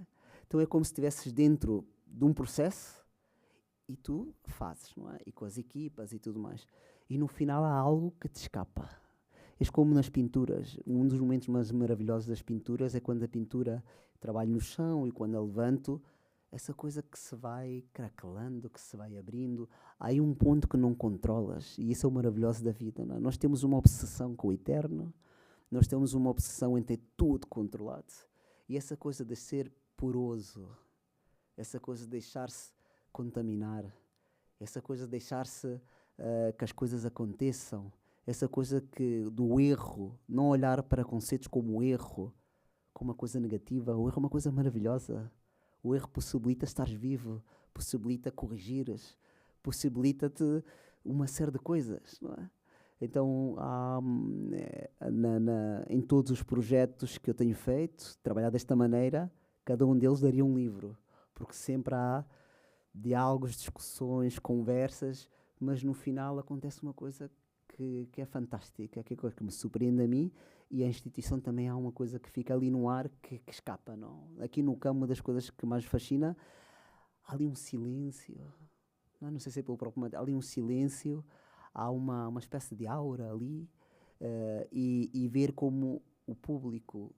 Então é como se estivesses dentro de um processo e tu fazes, não é? E com as equipas e tudo mais. E no final há algo que te escapa. É como nas pinturas. Um dos momentos mais maravilhosos das pinturas é quando a pintura trabalha no chão e quando a levanto, essa coisa que se vai craquelando, que se vai abrindo. Há aí um ponto que não controlas e isso é o maravilhoso da vida, não é? Nós temos uma obsessão com o eterno, nós temos uma obsessão em ter tudo controlado. E essa coisa de ser poroso, essa coisa de deixar-se contaminar, essa coisa de deixar-se que as coisas aconteçam, essa coisa do erro, não olhar para conceitos como erro, como uma coisa negativa. O erro é uma coisa maravilhosa. O erro possibilita estar vivo, possibilita corrigires, possibilita-te uma série de coisas, não é? Então, em todos os projetos que eu tenho feito, trabalhar desta maneira, cada um deles daria um livro, porque sempre há diálogos, discussões, conversas, mas no final acontece uma coisa que é fantástica, que é coisa que me surpreende a mim, e a instituição também há uma coisa que fica ali no ar que escapa, não? Aqui no campo, uma das coisas que mais fascina, há ali um silêncio, não sei se é pelo próprio material, há ali um silêncio, há uma espécie de aura ali, e ver como o público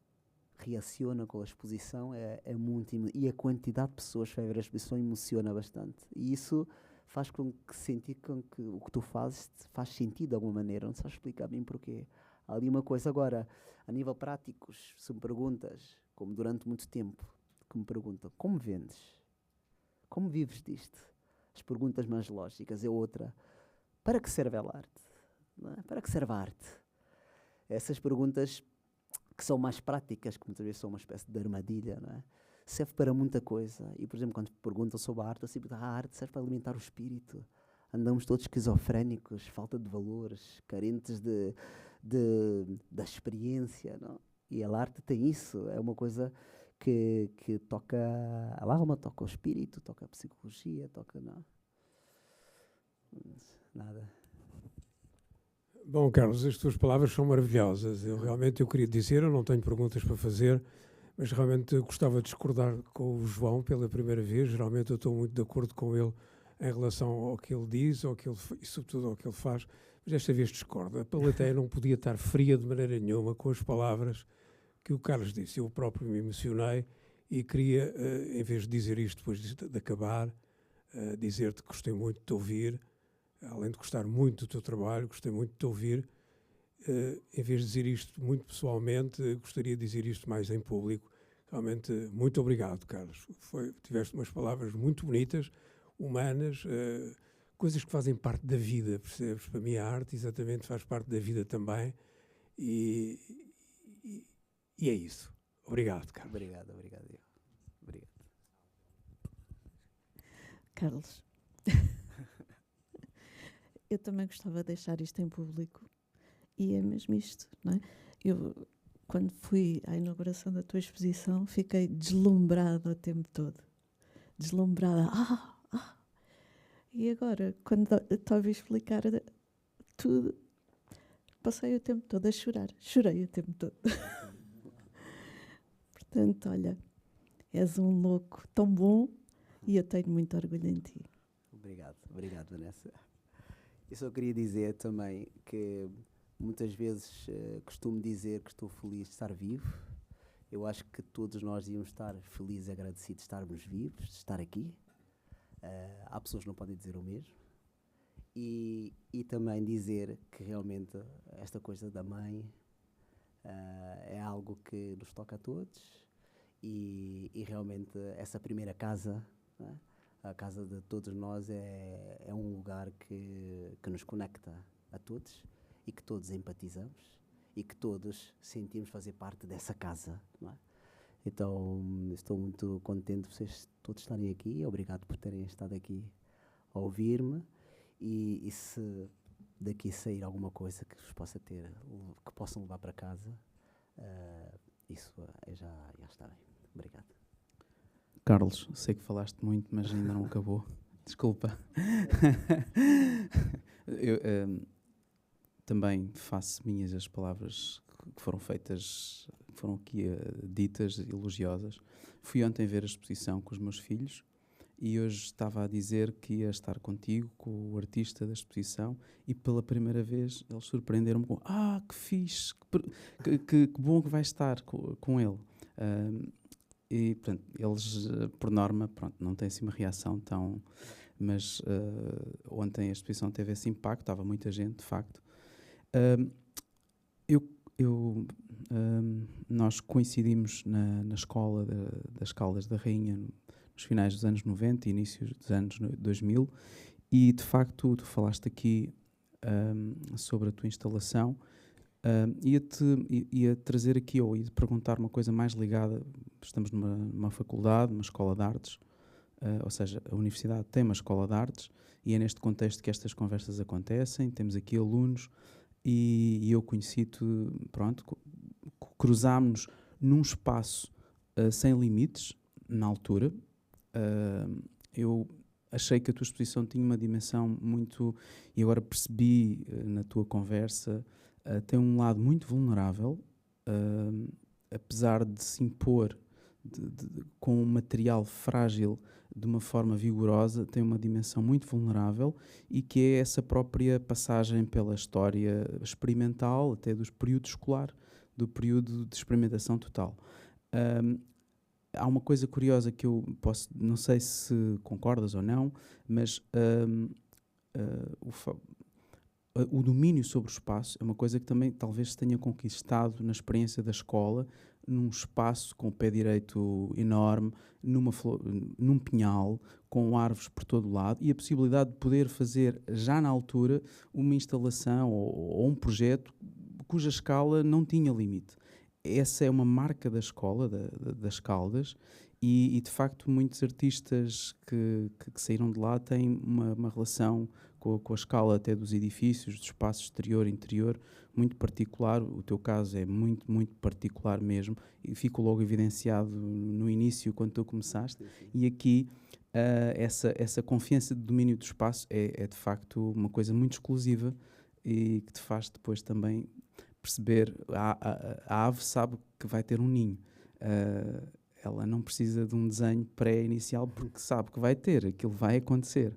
reaciona com a exposição é muito... E a quantidade de pessoas que vai ver a exposição emociona bastante. E isso faz com que o que tu fazes faz sentido de alguma maneira. Não sabes explicar bem porquê. Há ali uma coisa. Agora, a nível práticos, se me perguntas, como durante muito tempo, que me perguntam, como vendes? Como vives disto? As perguntas mais lógicas é outra. Para que serve a arte? Não é? Para que serve a arte? Essas perguntas que são mais práticas, que muitas vezes são uma espécie de armadilha, não é? Serve para muita coisa. E, por exemplo, quando perguntam sobre a arte, eu sempre digo, a arte serve para alimentar o espírito. Andamos todos esquizofrénicos, falta de valores, carentes da experiência, não? E a arte tem isso, é uma coisa que toca a alma, toca o espírito, toca a psicologia, toca... Não. Nada. Bom, Carlos, as tuas palavras são maravilhosas. Eu queria dizer, eu não tenho perguntas para fazer, mas realmente gostava de discordar com o João pela primeira vez. Geralmente eu estou muito de acordo com ele em relação ao que ele diz, e sobretudo ao que ele faz, mas desta vez discordo. A plateia não podia estar fria de maneira nenhuma com as palavras que o Carlos disse. Eu próprio me emocionei e queria, em vez de dizer isto depois de acabar, dizer-te que gostei muito de te ouvir. Além de gostar muito do teu trabalho, gostei muito de te ouvir. Em vez de dizer isto muito pessoalmente, gostaria de dizer isto mais em público. Realmente, muito obrigado, Carlos. Tiveste umas palavras muito bonitas, humanas, coisas que fazem parte da vida, percebes? Para mim a arte exatamente faz parte da vida também. E é isso. Obrigado, Carlos. Obrigado. Carlos, eu também gostava de deixar isto em público. E é mesmo isto, não é? Eu, quando fui à inauguração da tua exposição, fiquei deslumbrada o tempo todo. Deslumbrada. E agora, quando te ouvi explicar tudo, passei o tempo todo a chorar. Chorei o tempo todo. Portanto, olha, és um louco tão bom e eu tenho muito orgulho em ti. Obrigado, Vanessa. Eu só queria dizer também que muitas vezes costumo dizer que estou feliz de estar vivo. Eu acho que todos nós devíamos estar felizes e agradecidos de estarmos vivos, de estar aqui. Há pessoas que não podem dizer o mesmo. E também dizer que realmente esta coisa da mãe é algo que nos toca a todos. E realmente essa primeira casa, não é? A casa de todos nós é um lugar que nos conecta a todos e que todos empatizamos e que todos sentimos fazer parte dessa casa, não é? Então, estou muito contente de vocês todos estarem aqui. Obrigado por terem estado aqui a ouvir-me. E se daqui sair alguma coisa que vos possa ter, que possam levar para casa, isso já está bem. Obrigado. Carlos, sei que falaste muito, mas ainda não acabou. Desculpa. Eu também faço minhas as palavras que foram feitas, que foram aqui ditas, elogiosas. Fui ontem ver a exposição com os meus filhos e hoje estava a dizer que ia estar contigo, com o artista da exposição, e pela primeira vez eles surpreenderam-me com que fixe, que bom que vai estar com ele. E, portanto, eles, por norma, não têm assim uma reação tão... Mas ontem a exposição teve esse impacto, estava muita gente, de facto. Nós coincidimos na escola das Caldas da Rainha nos finais dos anos 90 e inícios dos anos 2000 e, de facto, tu falaste aqui sobre a tua instalação. Ia trazer aqui ou ia perguntar uma coisa mais ligada. Estamos numa faculdade, uma escola de artes, ou seja, a universidade tem uma escola de artes e é neste contexto que estas conversas acontecem. Temos aqui alunos e eu conheci-te, cruzámos-nos num espaço sem limites, na altura. Eu achei que a tua exposição tinha uma dimensão muito... E agora percebi na tua conversa... tem um lado muito vulnerável, apesar de se impor com um material frágil de uma forma vigorosa, tem uma dimensão muito vulnerável e que é essa própria passagem pela história experimental, até do período escolar, do período de experimentação total. Há uma coisa curiosa que eu posso, não sei se concordas ou não, mas o domínio sobre o espaço é uma coisa que também talvez se tenha conquistado na experiência da escola, num espaço com o pé direito enorme, num pinhal, com árvores por todo o lado e a possibilidade de poder fazer, já na altura, uma instalação ou um projeto cuja escala não tinha limite. essa é uma marca da escola, das Caldas, e de facto muitos artistas que saíram de lá têm uma relação com a escala até dos edifícios, do espaço exterior e interior, muito particular. O teu caso é muito, muito particular mesmo, e ficou logo evidenciado no início, quando tu começaste, e aqui essa confiança de domínio do espaço é de facto uma coisa muito exclusiva e que te faz depois também perceber, a ave sabe que vai ter um ninho. Ela não precisa de um desenho pré-inicial porque sabe que vai ter, aquilo vai acontecer.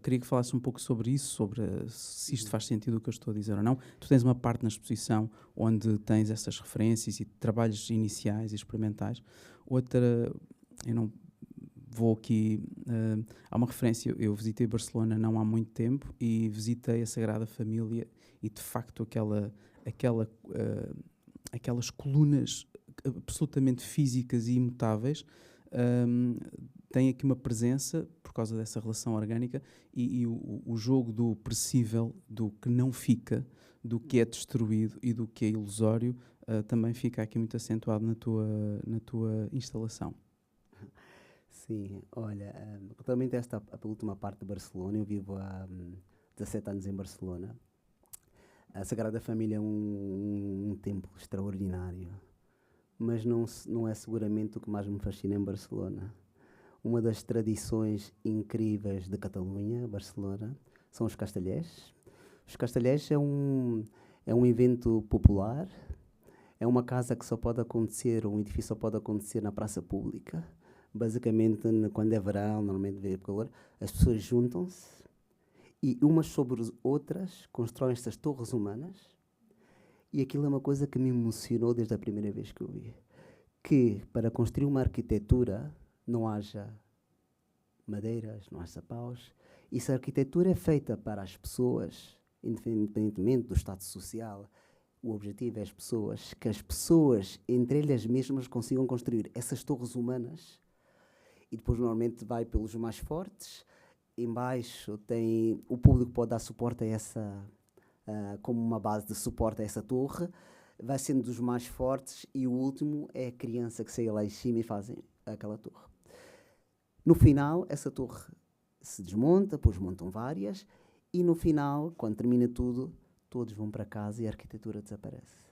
Queria que falasse um pouco sobre isso, sobre se isto faz sentido o que eu estou a dizer ou não. Tu tens uma parte na exposição onde tens essas referências e trabalhos iniciais e experimentais. Outra, eu não vou aqui... há uma referência, eu visitei Barcelona não há muito tempo e visitei a Sagrada Família e, de facto, aquelas colunas absolutamente físicas e imutáveis tem aqui uma presença por causa dessa relação orgânica e o jogo do perecível, do que não fica, do que é destruído e do que é ilusório também fica aqui muito acentuado na tua instalação. Sim, olha, relativamente a a última parte de Barcelona, eu vivo há 17 anos em Barcelona. A Sagrada Família é um templo extraordinário, mas não é seguramente o que mais me fascina em Barcelona. Uma das tradições incríveis de Catalunha, Barcelona, são os castelhés. Os castelhés é um evento popular, é uma casa que só pode acontecer, um edifício só pode acontecer na praça pública. Basicamente, quando é verão, normalmente vê calor, as pessoas juntam-se e umas sobre outras constroem estas torres humanas. E aquilo é uma coisa que me emocionou desde a primeira vez que eu vi. Que para construir uma arquitetura não haja madeiras, não haja paus. E se a arquitetura é feita para as pessoas, independentemente do estado social, o objetivo é que as pessoas, entre elas mesmas, consigam construir essas torres humanas. E depois normalmente vai pelos mais fortes. Embaixo o público pode dar suporte a essa, como uma base de suporte a essa torre. Vai sendo dos mais fortes e o último é a criança que sai lá em cima e fazem aquela torre. No final, essa torre se desmonta, depois montam várias e no final, quando termina tudo, todos vão para casa e a arquitetura desaparece.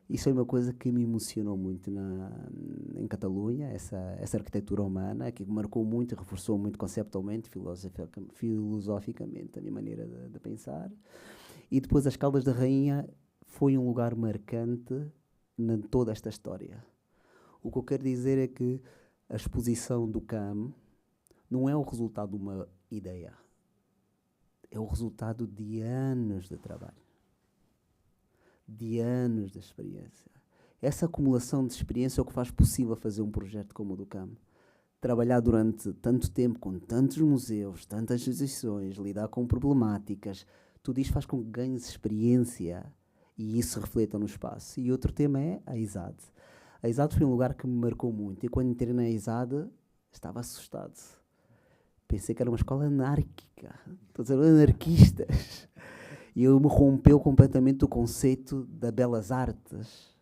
Isso é uma coisa que me emocionou muito em Catalunha, essa arquitetura humana, que marcou muito e reforçou muito conceptualmente, filosoficamente, a minha maneira de pensar. E depois as Caldas da Rainha foi um lugar marcante em toda esta história. O que eu quero dizer é que a exposição do CAM não é o resultado de uma ideia, é o resultado de anos de trabalho. De anos de experiência. Essa acumulação de experiência é o que faz possível fazer um projeto como o do CAM. Trabalhar durante tanto tempo com tantos museus, tantas exposições, lidar com problemáticas, tudo isto faz com que ganhes experiência e isso reflita no espaço. E outro tema é a ISAD. A ISAD foi um lugar que me marcou muito e quando entrei na ISAD estava assustado. Pensei que era uma escola anárquica, todos eram anarquistas. E eu me rompeu completamente o conceito da belas artes.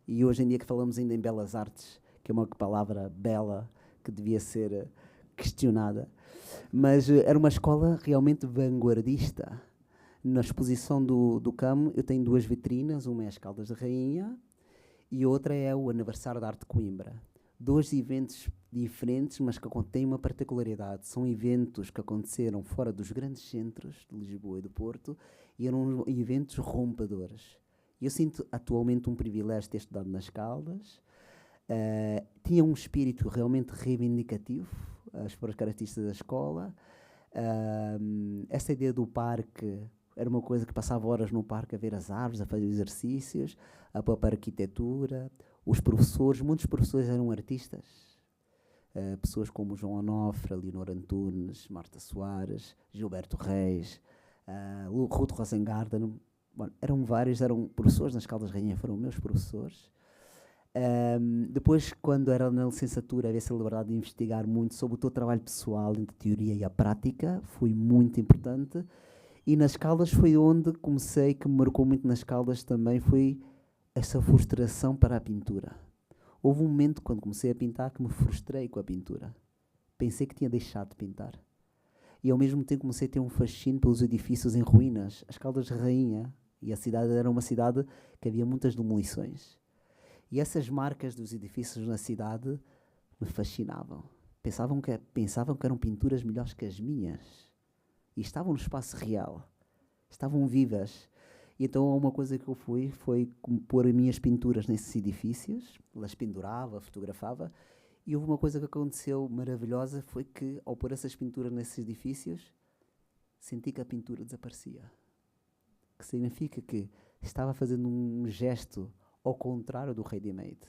E hoje em dia que falamos ainda em belas artes, que é uma palavra bela que devia ser questionada. Mas era uma escola realmente vanguardista. Na exposição do CAM eu tenho duas vitrinas, uma é as Caldas da Rainha e outra é o Aniversário da Arte de Coimbra. Dois eventos diferentes, mas que têm uma particularidade. São eventos que aconteceram fora dos grandes centros de Lisboa e do Porto e eram eventos rompedores. Eu sinto atualmente um privilégio de ter estudado nas Caldas. Tinha um espírito realmente reivindicativo, as características da escola. Essa ideia do parque era uma coisa que passava horas no parque a ver as árvores, a fazer exercícios, a própria arquitetura. Os professores, muitos professores eram artistas. Pessoas como João Onofre, Leonor Antunes, Marta Soares, Gilberto Reis, Ruth Rosengarten. Bom, eram vários, eram professores nas Caldas Rainha, foram meus professores. Depois, quando era na licenciatura, havia essa liberdade de investigar muito sobre o teu trabalho pessoal entre a teoria e a prática, foi muito importante. E nas Caldas foi onde comecei, que me marcou muito nas Caldas também, foi essa frustração para a pintura. Houve um momento, quando comecei a pintar, que me frustrei com a pintura. Pensei que tinha deixado de pintar. E ao mesmo tempo comecei a ter um fascínio pelos edifícios em ruínas. As Caldas de Rainha, e a cidade era uma cidade que havia muitas demolições. E essas marcas dos edifícios na cidade me fascinavam. Pensavam que eram pinturas melhores que as minhas. E estavam no espaço real. Estavam vivas. E então uma coisa que eu foi pôr as minhas pinturas nesses edifícios. Las pendurava, fotografava. E houve uma coisa que aconteceu maravilhosa, foi que ao pôr essas pinturas nesses edifícios, senti que a pintura desaparecia. Que significa que estava fazendo um gesto ao contrário do ready-made.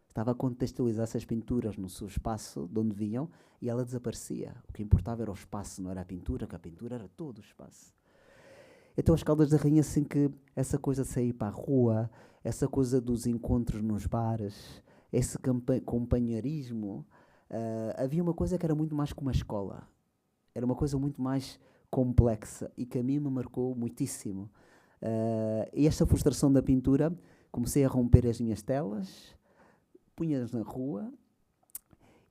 Estava a contextualizar essas pinturas no seu espaço, de onde vinham, e ela desaparecia. O que importava era o espaço, não era a pintura, que a pintura era todo o espaço. Então as Caldas da Rainha, assim que essa coisa de sair para a rua, essa coisa dos encontros nos bares, esse companheirismo, havia uma coisa que era muito mais como a escola. Era uma coisa muito mais complexa e que a mim me marcou muitíssimo. E esta frustração da pintura, comecei a romper as minhas telas, punha-as na rua,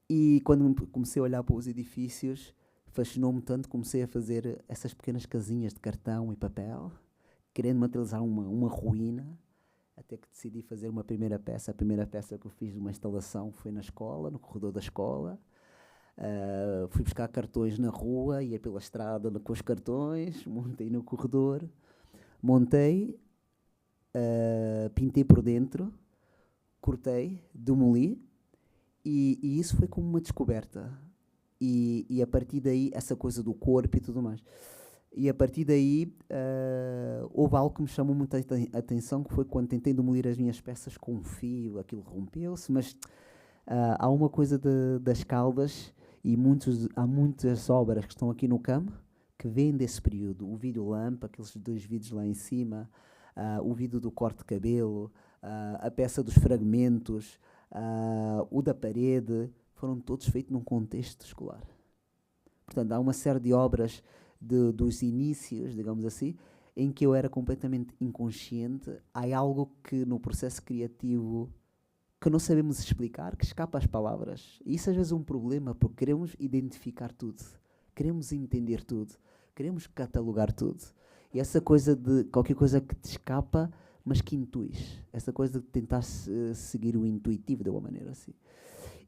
e quando comecei a olhar para os edifícios, fascinou-me tanto, comecei a fazer essas pequenas casinhas de cartão e papel, querendo materializar uma ruína, até que decidi fazer uma primeira peça. A primeira peça que eu fiz de uma instalação foi na escola, no corredor da escola. Fui buscar cartões na rua, ia pela estrada com os cartões, montei no corredor, montei, pintei por dentro, cortei, demoli, e isso foi como uma descoberta. E a partir daí, essa coisa do corpo e tudo mais. E a partir daí, houve algo que me chamou muita atenção, que foi quando tentei demolir as minhas peças com um fio, aquilo rompeu-se, mas há uma coisa das Caldas, e há muitas obras que estão aqui no CAM, que vêm desse período. O vídeo Lampa, aqueles 2 vídeos lá em cima, o vídeo do corte de cabelo, a peça dos fragmentos, o da parede, foram todos feitos num contexto escolar. Portanto, há uma série de obras dos inícios, digamos assim, em que eu era completamente inconsciente. Há algo que no processo criativo que não sabemos explicar, que escapa às palavras. E isso às vezes é um problema, porque queremos identificar tudo, queremos entender tudo, queremos catalogar tudo. E essa coisa de qualquer coisa que te escapa, mas que intuis. Essa coisa de tentar seguir o intuitivo de uma maneira assim.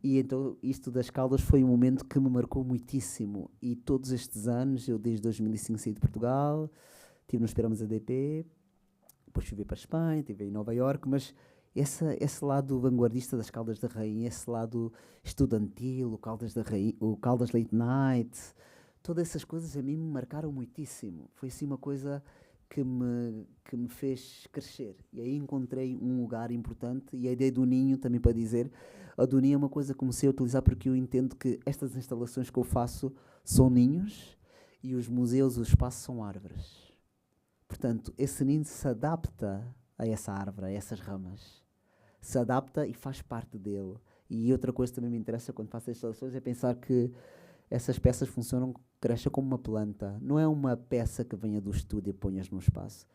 E então isto das Caldas foi um momento que me marcou muitíssimo. E todos estes anos, eu desde 2005 saí de Portugal, estive nos programas ADP, depois fui para a Espanha, estive em Nova Iorque, mas esse lado vanguardista das Caldas da Rainha, esse lado estudantil, o Caldas Late Night, todas essas coisas a mim me marcaram muitíssimo. Foi assim uma coisa que me fez crescer. E aí encontrei um lugar importante, e a ideia do ninho também para dizer, a do ninho é uma coisa que comecei a utilizar porque eu entendo que estas instalações que eu faço são ninhos e os museus, os espaços são árvores. Portanto, esse ninho se adapta a essa árvore, a essas ramas. Se adapta e faz parte dele. E outra coisa que também me interessa quando faço as instalações é pensar que essas peças crescem como uma planta. Não é uma peça que venha do estúdio e ponhas no espaço.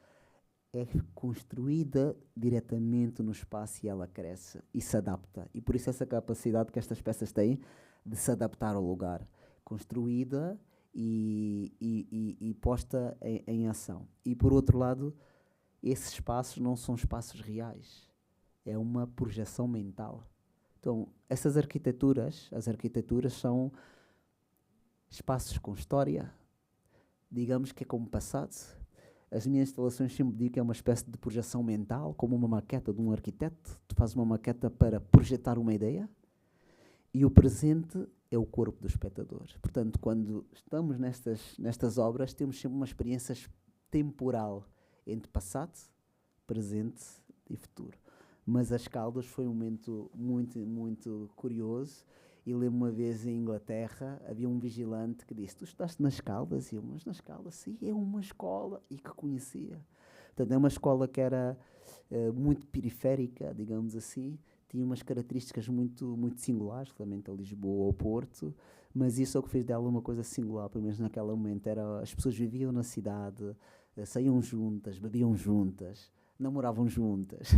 É construída diretamente no espaço e ela cresce e se adapta. E por isso essa capacidade que estas peças têm de se adaptar ao lugar. Construída e posta em ação. E por outro lado, esses espaços não são espaços reais. É uma projeção mental. Então, as arquiteturas são espaços com história, digamos que é como passado. As minhas instalações sempre digo que é uma espécie de projeção mental, como uma maqueta de um arquiteto. Tu fazes uma maqueta para projetar uma ideia, e o presente é o corpo do espectador. Portanto, quando estamos nestas obras, temos sempre uma experiência temporal entre passado, presente e futuro. Mas as Caldas foi um momento muito, muito curioso. E lembro uma vez em Inglaterra, havia um vigilante que disse: tu estudaste nas Caldas? E eu, mas nas Caldas, sim, é uma escola, e que conhecia. Portanto, é uma escola que era muito periférica, digamos assim, tinha umas características muito, muito singulares, realmente a Lisboa ou Porto, mas isso é o que fez dela uma coisa singular, pelo menos naquele momento. As pessoas viviam na cidade, saíam juntas, bebiam juntas, namoravam juntas.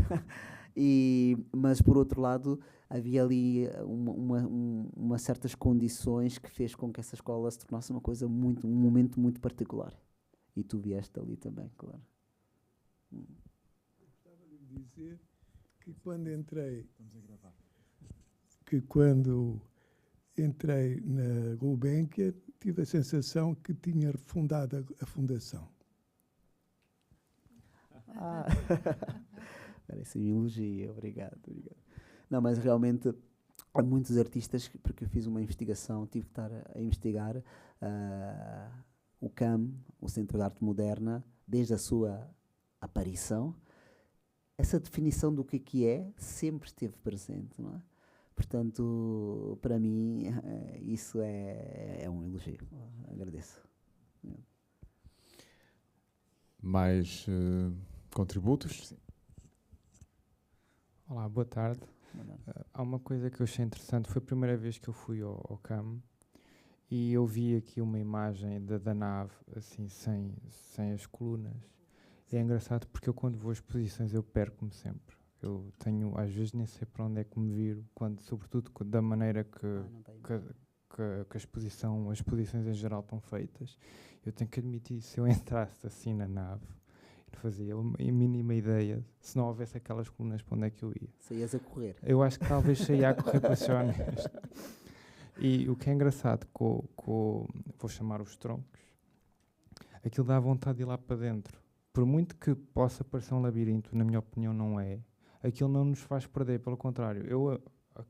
Mas, por outro lado, havia ali uma certas condições que fez com que essa escola se tornasse uma coisa muito, um momento muito particular. E tu vieste ali também, claro. Gostava de dizer que quando entrei na Gulbenkian, tive a sensação que tinha refundado a fundação. Parece um elogio, obrigado. Não, mas realmente há muitos artistas, porque eu fiz uma investigação, tive que estar a investigar o CAM, o Centro de Arte Moderna, desde a sua aparição. Essa definição do que é sempre esteve presente, não é? Portanto, para mim, isso é um elogio. Agradeço. Mais contributos? Sim. Olá, boa tarde. Há uma coisa que eu achei interessante. Foi a primeira vez que eu fui ao CAM e eu vi aqui uma imagem da nave, assim, sem as colunas. É engraçado porque eu, quando vou às exposições, eu perco-me sempre. Eu tenho, às vezes, nem sei para onde é que me viro, sobretudo da maneira que as exposições em geral estão feitas. Eu tenho que admitir, se eu entrasse assim na nave, não fazia a mínima ideia, se não houvesse aquelas colunas, para onde é que eu ia. Saías a correr. Eu acho que talvez saia a correr, para ser honesto. E o que é engraçado, vou chamar os troncos, aquilo dá vontade de ir lá para dentro. Por muito que possa parecer um labirinto, na minha opinião não é, aquilo não nos faz perder, pelo contrário.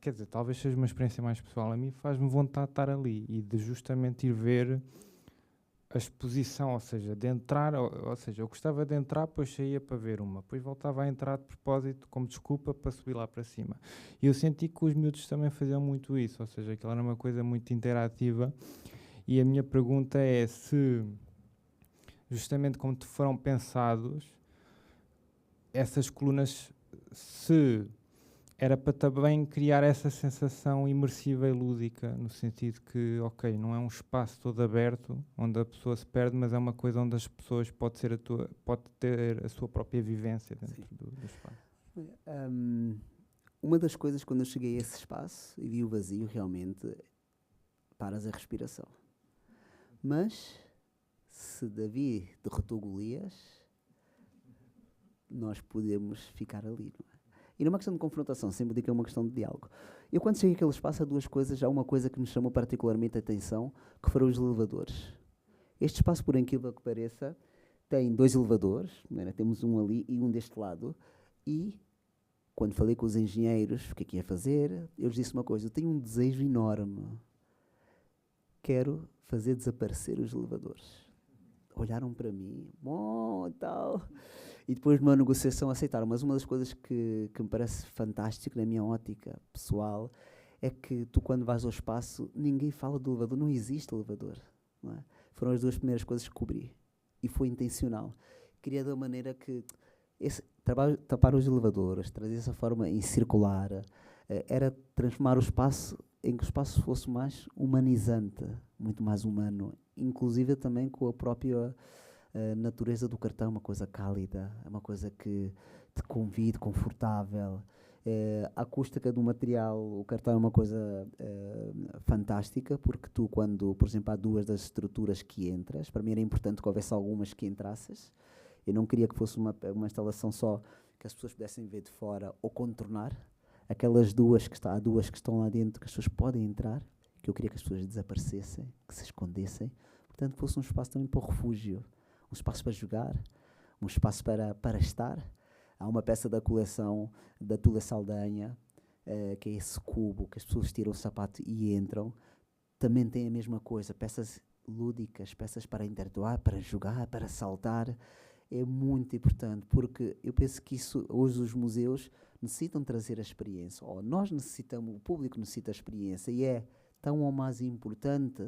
Quer dizer, talvez seja uma experiência mais pessoal, a mim faz-me vontade de estar ali e de justamente ir ver a exposição, ou seja, de entrar, ou seja, eu gostava de entrar, depois saía para ver uma, depois voltava a entrar de propósito, como desculpa, para subir lá para cima. E eu senti que os miúdos também faziam muito isso, ou seja, aquilo era uma coisa muito interativa, e a minha pergunta é se, justamente como foram pensados, essas colunas, se era para também criar essa sensação imersiva e lúdica, no sentido que, ok, não é um espaço todo aberto, onde a pessoa se perde, mas é uma coisa onde as pessoas pode ter a sua própria vivência dentro do espaço. Uma das coisas, quando eu cheguei a esse espaço e vi o vazio, realmente, paras a respiração. Mas, se Davi derrotou Golias, nós podemos ficar ali, não é? E não é uma questão de confrontação, sempre digo que é uma questão de diálogo. Eu, quando cheguei àquele espaço, há duas coisas. Há uma coisa que me chamou particularmente a atenção, que foram os elevadores. Este espaço, por incrível que pareça, tem 2 elevadores, não é? Temos um ali e um deste lado. E, quando falei com os engenheiros, o que é que ia fazer, eu lhes disse uma coisa: eu tenho um desejo enorme. Quero fazer desaparecer os elevadores. Olharam para mim, bom e tal. E depois, numa negociação, aceitaram. Mas uma das coisas que me parece fantástico, na minha ótica pessoal, é que tu, quando vais ao espaço, ninguém fala do elevador. Não existe elevador. Não é? Foram as 2 primeiras coisas que cobri. E foi intencional. Queria, da maneira que tapar os elevadores, trazer essa forma em circular, era transformar o espaço em que o espaço fosse mais humanizante, muito mais humano. Inclusive também com a própria natureza do cartão, uma coisa cálida, uma coisa que te convide, confortável. A acústica do material, o cartão é uma coisa fantástica, porque tu, quando, por exemplo, há 2 das estruturas que entras, para mim era importante que houvesse algumas que entrasses. Eu não queria que fosse uma instalação só que as pessoas pudessem ver de fora ou contornar. Aquelas 2 há 2 que estão lá dentro, que as pessoas podem entrar, que eu queria que as pessoas desaparecessem, que se escondessem. Portanto, fosse um espaço também para o refúgio, um espaço para jogar, um espaço para estar. Há uma peça da coleção da Tula Saldanha, que é esse cubo, que as pessoas tiram o sapato e entram. Também tem a mesma coisa, peças lúdicas, peças para interatuar, para jogar, para saltar. É muito importante, porque eu penso que isso, hoje os museus necessitam trazer a experiência, ou nós necessitamos, o público necessita a experiência, e é tão ou mais importante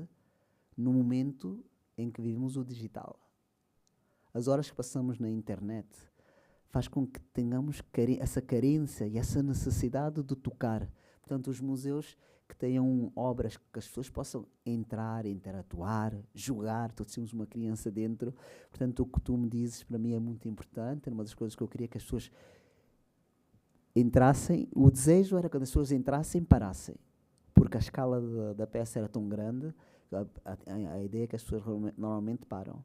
no momento em que vivemos o digital. As horas que passamos na internet faz com que tenhamos essa carência e essa necessidade de tocar. Portanto, os museus que tenham obras que as pessoas possam entrar, interatuar, jogar, todos temos uma criança dentro. Portanto, o que tu me dizes para mim é muito importante, era uma das coisas que eu queria que as pessoas entrassem. O desejo era que as pessoas entrassem, parassem, porque a escala da peça era tão grande, a ideia é que as pessoas normalmente param.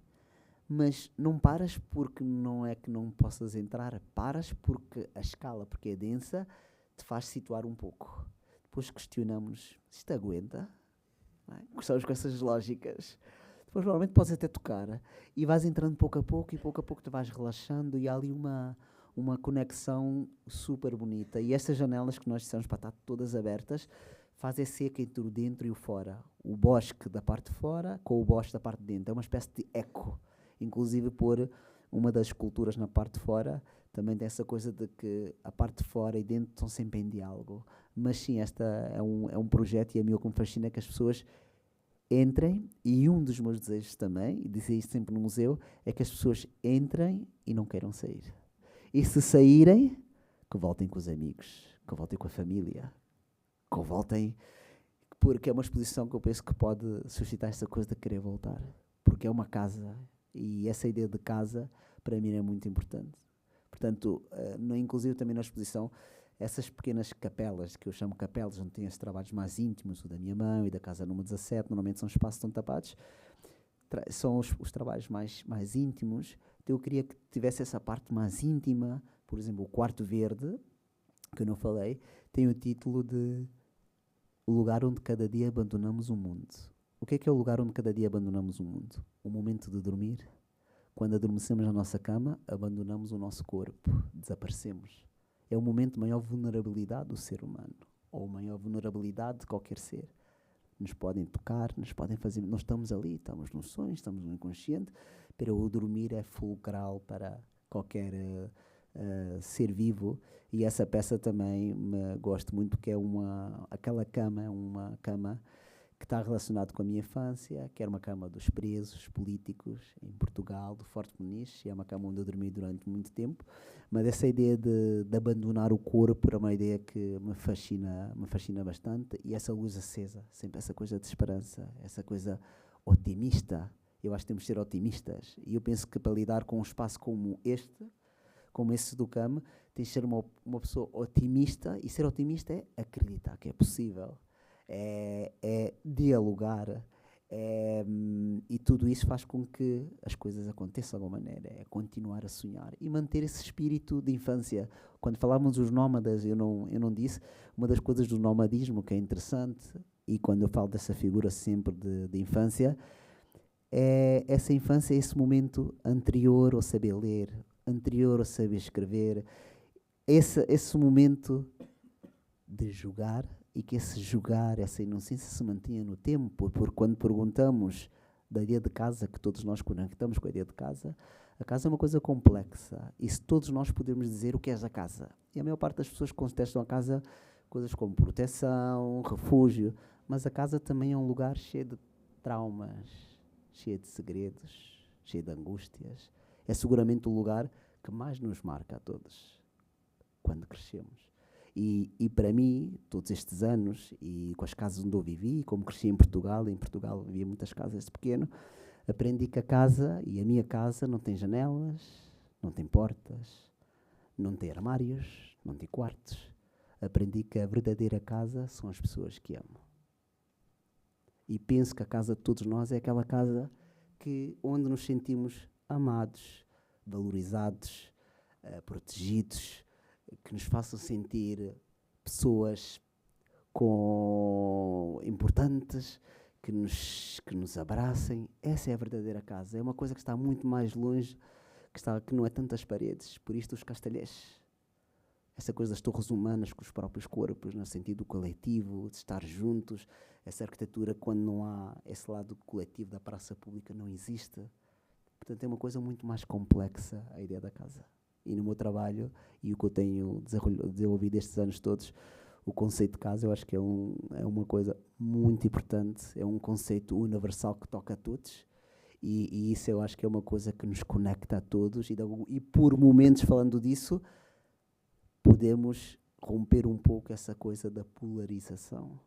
Mas não paras porque não é que não possas entrar, paras porque a escala, porque é densa, te faz situar um pouco. Depois questionamos, isto aguenta? Gostamos com essas lógicas. Depois normalmente podes até tocar e vais entrando pouco a pouco te vais relaxando e há ali uma conexão super bonita. E essas janelas que nós dissemos para estar todas abertas, fazem seca entre o dentro e o fora. O bosque da parte de fora com o bosque da parte de dentro. É uma espécie de eco. Inclusive por uma das esculturas na parte de fora, também tem essa coisa de que a parte de fora e dentro estão sempre em diálogo. Mas sim, esta é um projeto e a mim o que me fascina é que as pessoas entrem, e um dos meus desejos também, e dizia isto sempre no museu, é que as pessoas entrem e não queiram sair. E se saírem, que voltem com os amigos, que voltem com a família, que voltem, porque é uma exposição que eu penso que pode suscitar essa coisa de querer voltar. Porque é uma casa, e essa ideia de casa, para mim, é muito importante. Portanto, inclusive também na exposição, essas pequenas capelas, que eu chamo capelas, onde tem esses trabalhos mais íntimos, o da minha mãe e da casa número 17, normalmente são espaços que estão tapados, são os trabalhos mais íntimos. Então eu queria que tivesse essa parte mais íntima. Por exemplo, o quarto verde, que eu não falei, tem o título de O Lugar Onde Cada Dia Abandonamos o Mundo. O que é o lugar onde cada dia abandonamos o mundo? O momento de dormir. Quando adormecemos na nossa cama, abandonamos o nosso corpo, desaparecemos. É o momento de maior vulnerabilidade do ser humano, ou maior vulnerabilidade de qualquer ser. Nos podem tocar, nos podem fazer... Nós estamos ali, estamos nos sonhos, estamos no inconsciente, mas o dormir é fulcral para qualquer ser vivo. E essa peça também gosto muito, porque aquela cama é uma cama que está relacionado com a minha infância, que era uma cama dos presos políticos em Portugal, do Forte Muniz, e é uma cama onde eu dormi durante muito tempo. Mas essa ideia de abandonar o corpo é uma ideia que me fascina bastante, e essa luz acesa, sempre essa coisa de esperança, essa coisa otimista. Eu acho que temos de ser otimistas, e eu penso que para lidar com um espaço como esse do CAM, tens de ser uma pessoa otimista, e ser otimista é acreditar que é possível. É dialogar, e tudo isso faz com que as coisas aconteçam de alguma maneira, é continuar a sonhar e manter esse espírito de infância. Quando falávamos dos nómadas, eu não disse, uma das coisas do nomadismo que é interessante, e quando eu falo dessa figura sempre de infância, é essa infância, esse momento anterior ao saber ler, anterior ao saber escrever, esse momento de jogar, e que esse jogar, essa inocência se mantinha no tempo, porque quando perguntamos da ideia de casa, que todos nós conectamos com a ideia de casa, a casa é uma coisa complexa, e se todos nós podemos dizer o que é a casa, e a maior parte das pessoas contestam a casa coisas como proteção, refúgio, mas a casa também é um lugar cheio de traumas, cheio de segredos, cheio de angústias. É seguramente o lugar que mais nos marca a todos quando crescemos. E para mim, todos estes anos, e com as casas onde eu vivi, como cresci em Portugal havia muitas casas desde pequeno, aprendi que a casa, e a minha casa, não tem janelas, não tem portas, não tem armários, não tem quartos. Aprendi que a verdadeira casa são as pessoas que amo. E penso que a casa de todos nós é aquela casa onde nos sentimos amados, valorizados, protegidos, que nos façam sentir pessoas importantes, que nos abracem. Essa é a verdadeira casa. É uma coisa que está muito mais longe, que não é tantas paredes. Por isto os castelhés. Essa coisa das torres humanas com os próprios corpos, no sentido coletivo, de estar juntos. Essa arquitetura, quando não há esse lado coletivo da praça pública, não existe. Portanto, é uma coisa muito mais complexa a ideia da casa. E no meu trabalho, e o que eu tenho desenvolvido estes anos todos, o conceito de casa, eu acho que é uma coisa muito importante, é um conceito universal que toca a todos, E isso eu acho que é uma coisa que nos conecta a todos, e por momentos, falando disso, podemos romper um pouco essa coisa da polarização,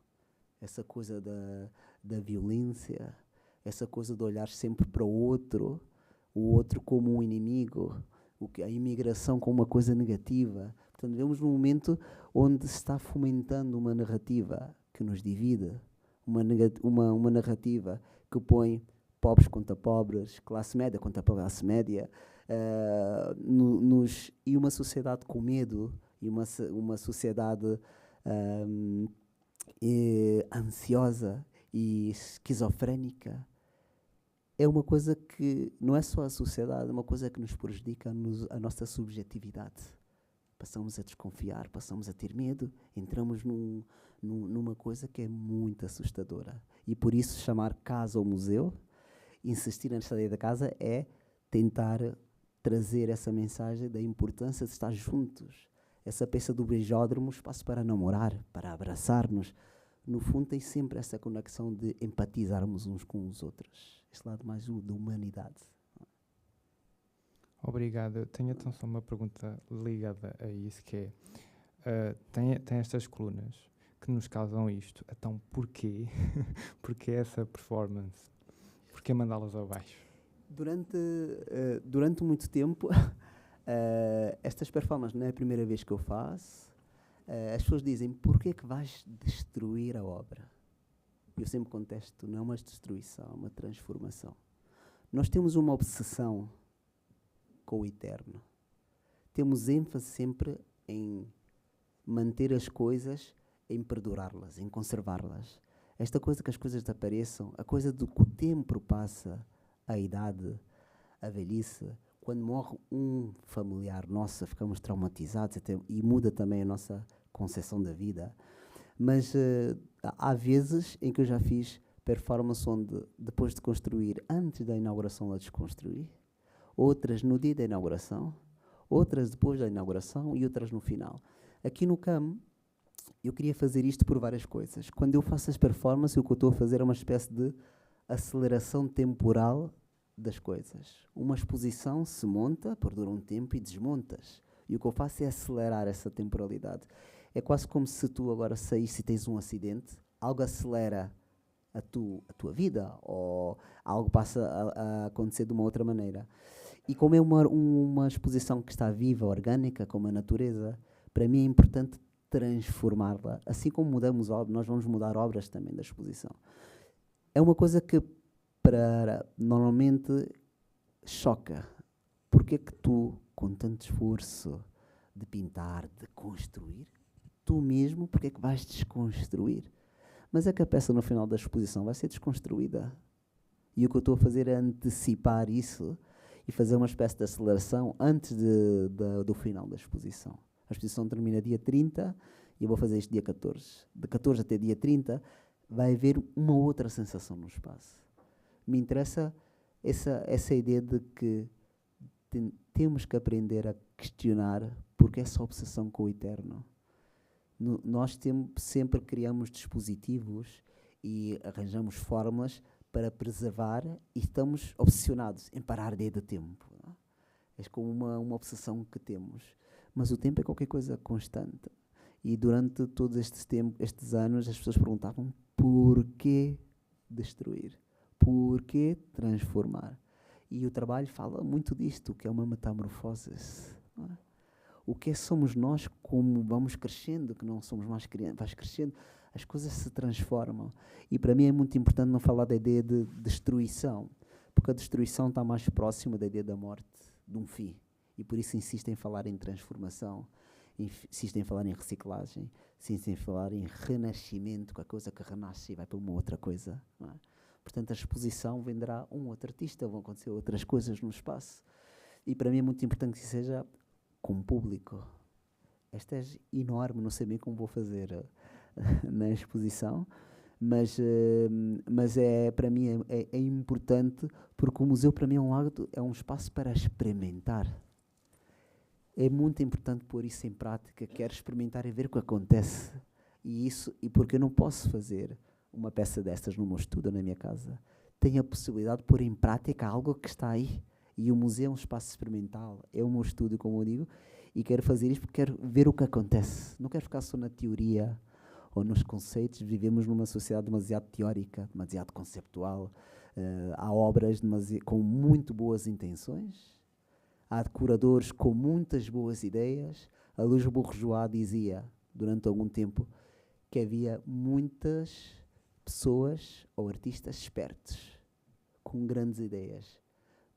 essa coisa da violência, essa coisa de olhar sempre para o outro como um inimigo, a imigração como uma coisa negativa. Portanto, vemos um momento onde se está fomentando uma narrativa que nos divide, uma narrativa que põe pobres contra pobres, classe média contra classe média, e uma sociedade com medo, e uma sociedade ansiosa e esquizofrénica. É uma coisa que não é só a sociedade, é uma coisa que nos prejudica a nossa subjetividade. Passamos a desconfiar, passamos a ter medo, entramos numa coisa que é muito assustadora. E por isso chamar casa ou museu, insistir nesta ideia da casa, é tentar trazer essa mensagem da importância de estar juntos. Essa peça do beijódromo, espaço para namorar, para abraçar-nos. No fundo, tem sempre essa conexão de empatizarmos uns com os outros. Este lado mais da humanidade. Obrigado. Eu tenho então só uma pergunta ligada a isso, que é, tem estas colunas que nos causam isto, então porquê? Porquê essa performance? Porquê mandá-las abaixo? Durante muito tempo, estas performances não é a primeira vez que eu faço. As pessoas dizem, porquê que vais destruir a obra? Eu sempre contesto, não é uma destruição, é uma transformação. Nós temos uma obsessão com o eterno. Temos ênfase sempre em manter as coisas, em perdurá-las, em conservá-las. Esta coisa que as coisas desapareçam, a coisa do que o tempo passa, a idade, a velhice, quando morre um familiar nosso, ficamos traumatizados e muda também a nossa concepção da vida. Mas há vezes em que eu já fiz performance onde, depois de construir, antes da inauguração, a desconstruir, outras no dia da inauguração, outras depois da inauguração e outras no final. Aqui no CAM, eu queria fazer isto por várias coisas. Quando eu faço as performances, o que eu estou a fazer é uma espécie de aceleração temporal das coisas. Uma exposição se monta, perdura um tempo e desmontas. E o que eu faço é acelerar essa temporalidade. É quase como se tu agora saísse e tens um acidente, algo acelera a tua vida, ou algo passa a acontecer de uma outra maneira. E como é uma exposição que está viva, orgânica, como a natureza, para mim é importante transformá-la. Assim como mudamos obras, nós vamos mudar obras também da exposição. É uma coisa que normalmente choca. Porque é que tu, com tanto esforço de pintar, de construir, tu mesmo, porque é que vais desconstruir? Mas é que a peça no final da exposição vai ser desconstruída. E o que eu estou a fazer é antecipar isso e fazer uma espécie de aceleração antes do final da exposição. A exposição termina dia 30 e eu vou fazer isto dia 14. De 14 até dia 30 vai haver uma outra sensação no espaço. Me interessa essa ideia de que temos que aprender a questionar porque essa obsessão com o eterno. Nós sempre criamos dispositivos e arranjamos fórmulas para preservar e estamos obsessionados em parar de tempo. Não? É como uma obsessão que temos. Mas o tempo é qualquer coisa constante. E durante todos estes anos as pessoas perguntavam porquê destruir? Porquê transformar? E o trabalho fala muito disto, que é uma metamorfose. Não é? O que somos nós, como vamos crescendo, que não somos mais crianças, vais crescendo, as coisas se transformam. E para mim é muito importante não falar da ideia de destruição, porque a destruição está mais próxima da ideia da morte, de um fim. E por isso insistem em falar em transformação, insistem em falar em reciclagem, insistem em falar em renascimento, com a coisa que renasce e vai para uma outra coisa. Não é? Portanto, a exposição vendrá um outro artista, vão acontecer outras coisas no espaço. E para mim é muito importante que seja com o público. Esta é enorme, não sei bem como vou fazer na exposição, mas para mim é importante, porque o museu para mim é um espaço para experimentar. É muito importante pôr isso em prática, quero experimentar e ver o que acontece. E porque eu não posso fazer uma peça destas no meu estúdio, na minha casa. tem a possibilidade de pôr em prática algo que está aí. E o museu é um espaço experimental, é o meu estúdio, como eu digo, e quero fazer isto porque quero ver o que acontece. Não quero ficar só na teoria ou nos conceitos. Vivemos numa sociedade demasiado teórica, demasiado conceptual. Há obras com muito boas intenções, há curadores com muitas boas ideias. A Luz Bourgeois dizia, durante algum tempo, que havia muitas pessoas ou artistas espertos, com grandes ideias,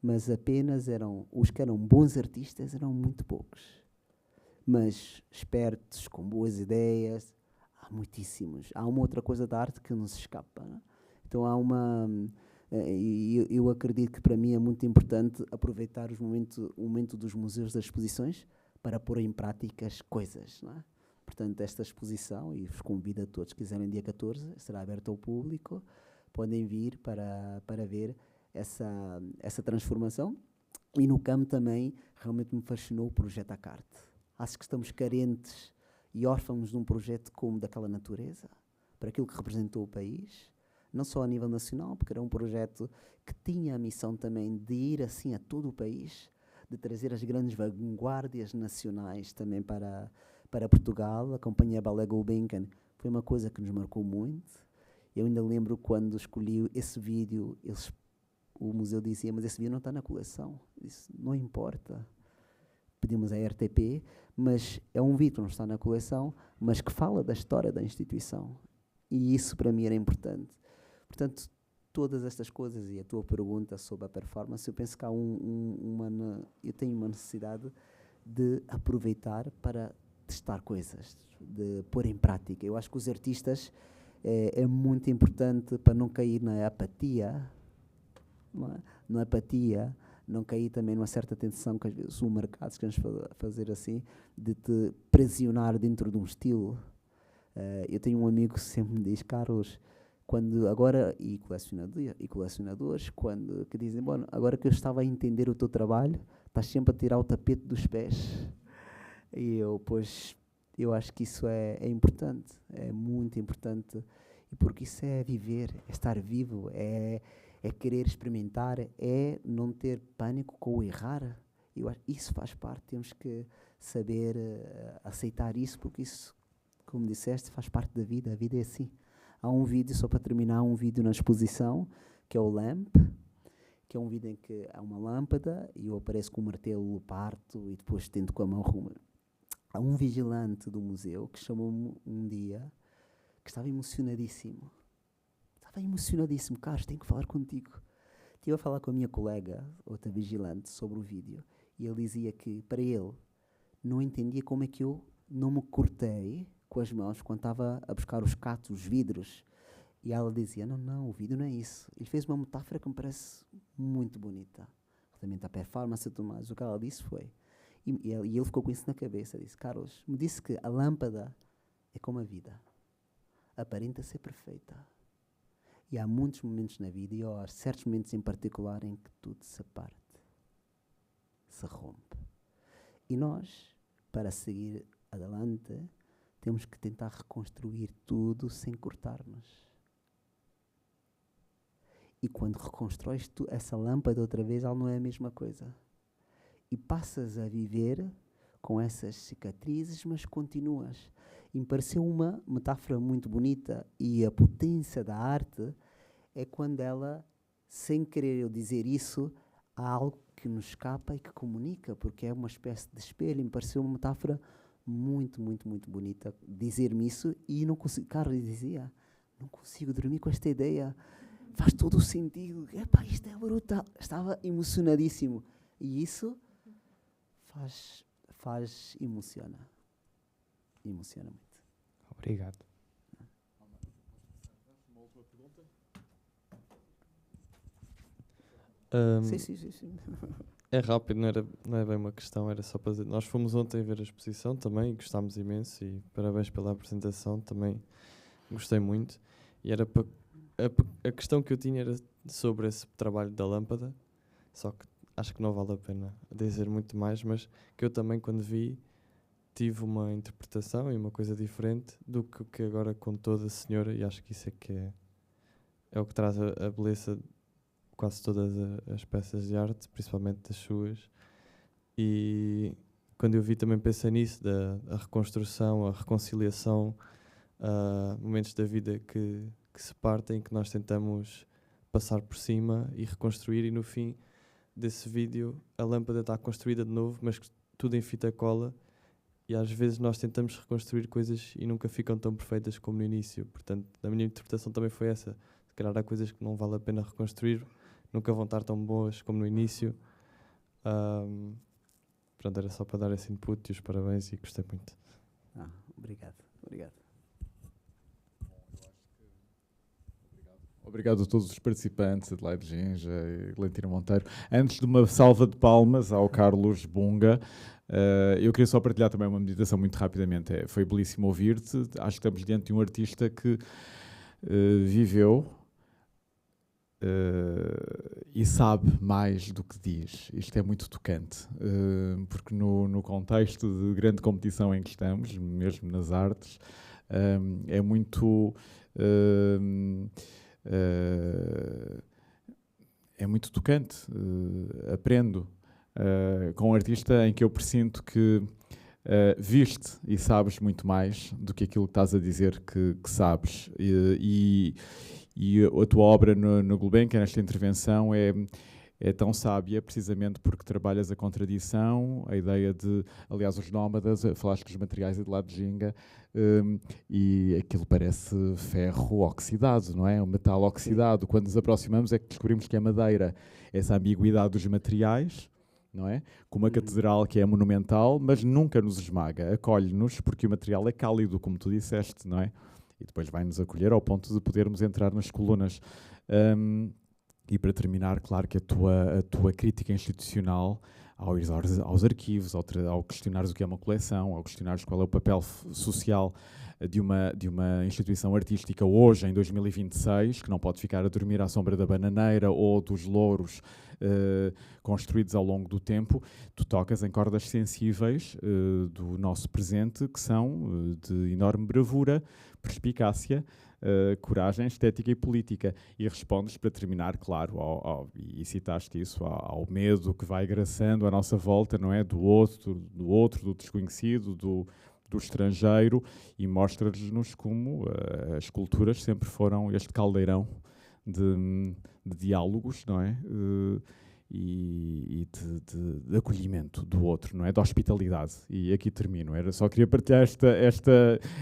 mas apenas os que eram bons artistas eram muito poucos. Mas espertos, com boas ideias, há muitíssimos. Há uma outra coisa da arte que não se escapa, não é? Então há uma... eu acredito que para mim é muito importante aproveitar o momento dos museus, das exposições, para pôr em prática as coisas, não é? Portanto, esta exposição, e vos convido a todos, se quiserem, dia 14, será aberta ao público, podem vir para ver essa transformação. E no campo também, realmente me fascinou o projeto ACARTE. Acho que estamos carentes e órfãos de um projeto como daquela natureza, para aquilo que representou o país, não só a nível nacional, porque era um projeto que tinha a missão também de ir assim a todo o país, de trazer as grandes vanguardas nacionais também para Portugal. A companhia Ballet Gulbenkian foi uma coisa que nos marcou muito. Eu ainda lembro quando escolhi esse vídeo, o museu dizia, mas esse vídeo não está na coleção. Eu disse, não importa. Pedimos à RTP, mas é um vídeo que não está na coleção, mas que fala da história da instituição. E isso para mim era importante. Portanto, todas estas coisas, e a tua pergunta sobre a performance, eu penso que há eu tenho uma necessidade de aproveitar para testar coisas, de pôr em prática. Eu acho que os artistas é muito importante para não cair na apatia, não é? Na apatia, não cair também numa certa tensão que às vezes o mercado se queremos fazer assim, de te pressionar dentro de um estilo. Eu tenho um amigo que sempre me diz, Carlos, quando agora, e colecionadores, que dizem, bom, agora que eu estava a entender o teu trabalho, estás sempre a tirar o tapete dos pés. E eu acho que isso é importante, é muito importante, e porque isso é viver, é estar vivo, é querer experimentar, é não ter pânico com o errar. Eu acho que isso faz parte, temos que saber aceitar isso, porque isso, como disseste, faz parte da vida, a vida é assim. Há um vídeo, só para terminar, um vídeo na exposição, que é o LAMP, que é um vídeo em que há uma lâmpada e eu apareço com um martelo, parto e depois tento com a mão rumo. Há um vigilante do museu que chamou-me um dia, que estava emocionadíssimo. Carlos, tenho que falar contigo. Estive a falar com a minha colega, outra vigilante, sobre o vídeo, e ele dizia que, para ele, não entendia como é que eu não me cortei com as mãos quando estava a buscar os catos, os vidros. E ela dizia, não, o vídeo não é isso. Ele fez uma metáfora que me parece muito bonita. Relativamente à performance e tudo mais. O que ela disse foi, e ele ficou com isso na cabeça, disse, Carlos, me disse que a lâmpada é como a vida. Aparenta ser perfeita. E há muitos momentos na vida, e há certos momentos em particular, em que tudo se parte, se rompe. E nós, para seguir adelante, temos que tentar reconstruir tudo sem cortar-nos. E quando reconstróis essa lâmpada outra vez, ela não é a mesma coisa. E passas a viver com essas cicatrizes, mas continuas. E me pareceu uma metáfora muito bonita, e a potência da arte é quando ela, sem querer eu dizer isso, há algo que nos escapa e que comunica, porque é uma espécie de espelho. Me pareceu uma metáfora muito, muito, muito bonita dizer-me isso, e não consigo, Carlos dizia, não consigo dormir com esta ideia, faz todo o sentido, epá, isto é brutal, estava emocionadíssimo, e isso emociona muito. Obrigado. Uma última pergunta? Sim. É rápido, não é bem uma questão, era só para dizer. Nós fomos ontem ver a exposição também e gostámos imenso, e parabéns pela apresentação, também gostei muito. E era a questão que eu tinha era sobre esse trabalho da lâmpada, só que acho que não vale a pena dizer muito mais, mas que eu também, quando vi, tive uma interpretação e uma coisa diferente do que agora com toda a senhora, e acho que isso é que é o que traz a beleza quase todas as peças de arte, principalmente das suas. E quando eu vi também pensei nisso, da reconstrução, a reconciliação, momentos da vida que se partem, que nós tentamos passar por cima e reconstruir, e no fim desse vídeo a lâmpada está construída de novo, mas tudo em fita cola, e às vezes nós tentamos reconstruir coisas e nunca ficam tão perfeitas como no início. Portanto, a minha interpretação também foi essa. Se calhar há coisas que não vale a pena reconstruir, nunca vão estar tão boas como no início. Pronto, era só para dar esse input e os parabéns, e gostei muito. Obrigado. Obrigado a todos os participantes, Adelaide Ginja e Valentina Monteiro. Antes de uma salva de palmas ao Carlos Bunga, eu queria só partilhar também uma meditação muito rapidamente. Foi belíssimo ouvir-te. Acho que estamos diante de um artista que viveu e sabe mais do que diz. Isto é muito tocante, porque no contexto de grande competição em que estamos, mesmo nas artes, é muito... é muito tocante. Aprendo com um artista em que eu presinto que viste e sabes muito mais do que aquilo que estás a dizer que sabes. E a tua obra no Gulbenkian, nesta intervenção, é tão sábia precisamente porque trabalhas a contradição, a ideia de, aliás, os nómadas, falaste dos materiais de Adelaide Ginga, e aquilo parece ferro oxidado, não é? Um metal oxidado. Quando nos aproximamos é que descobrimos que é madeira. Essa ambiguidade dos materiais, não é? Como a catedral, que é monumental, mas nunca nos esmaga, acolhe-nos porque o material é cálido, como tu disseste, não é? E depois vai-nos acolher ao ponto de podermos entrar nas colunas. E para terminar, claro que a tua crítica institucional, ao ir aos arquivos, ao questionares o que é uma coleção, ao questionares qual é o papel social de uma instituição artística hoje, em 2026, que não pode ficar a dormir à sombra da bananeira ou dos louros construídos ao longo do tempo, tu tocas em cordas sensíveis do nosso presente, que são de enorme bravura, perspicácia, coragem, estética e política. E respondes, para terminar, claro, e citaste isso, ao medo que vai graçando à nossa volta, não é? Do outro, do desconhecido, do estrangeiro, e mostras-nos como as culturas sempre foram este caldeirão de diálogos, não é? E de acolhimento do outro, não é? De hospitalidade. E aqui termino. Só queria partilhar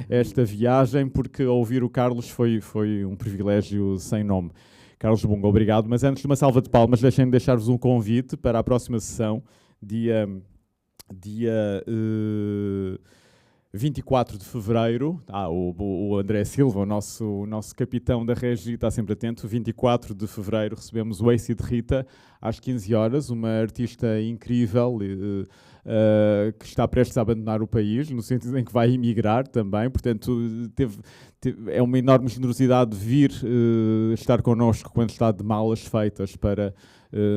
esta viagem, porque ouvir o Carlos foi um privilégio sem nome. Carlos Bunga, obrigado. Mas antes de uma salva de palmas, deixem-me deixar-vos um convite para a próxima sessão, dia 24 de fevereiro, o André Silva, o nosso capitão da Regi, está sempre atento. 24 de fevereiro recebemos o Acid Rita, às 15 horas, uma artista incrível que está prestes a abandonar o país, no sentido em que vai emigrar também. Portanto, é uma enorme generosidade vir estar connosco quando está de malas feitas para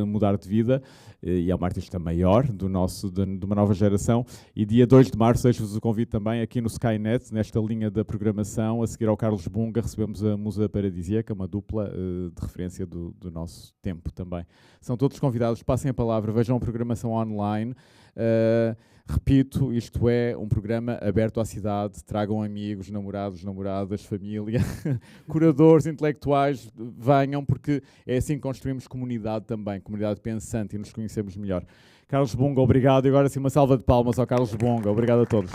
mudar de vida. E é uma artista maior de uma nova geração. E dia 2 de março deixo-vos o convite também aqui no Skynet, nesta linha da programação, a seguir ao Carlos Bunga, recebemos a Musa Paradisíaca, uma dupla de referência do nosso tempo também. São todos convidados, passem a palavra, vejam a programação online. Repito, isto é um programa aberto à cidade, tragam amigos, namorados, namoradas, família, curadores, intelectuais, venham, porque é assim que construímos comunidade também, comunidade pensante, e nos conhecemos melhor. Carlos Bunga, obrigado, e agora sim uma salva de palmas ao Carlos Bunga, obrigado a todos.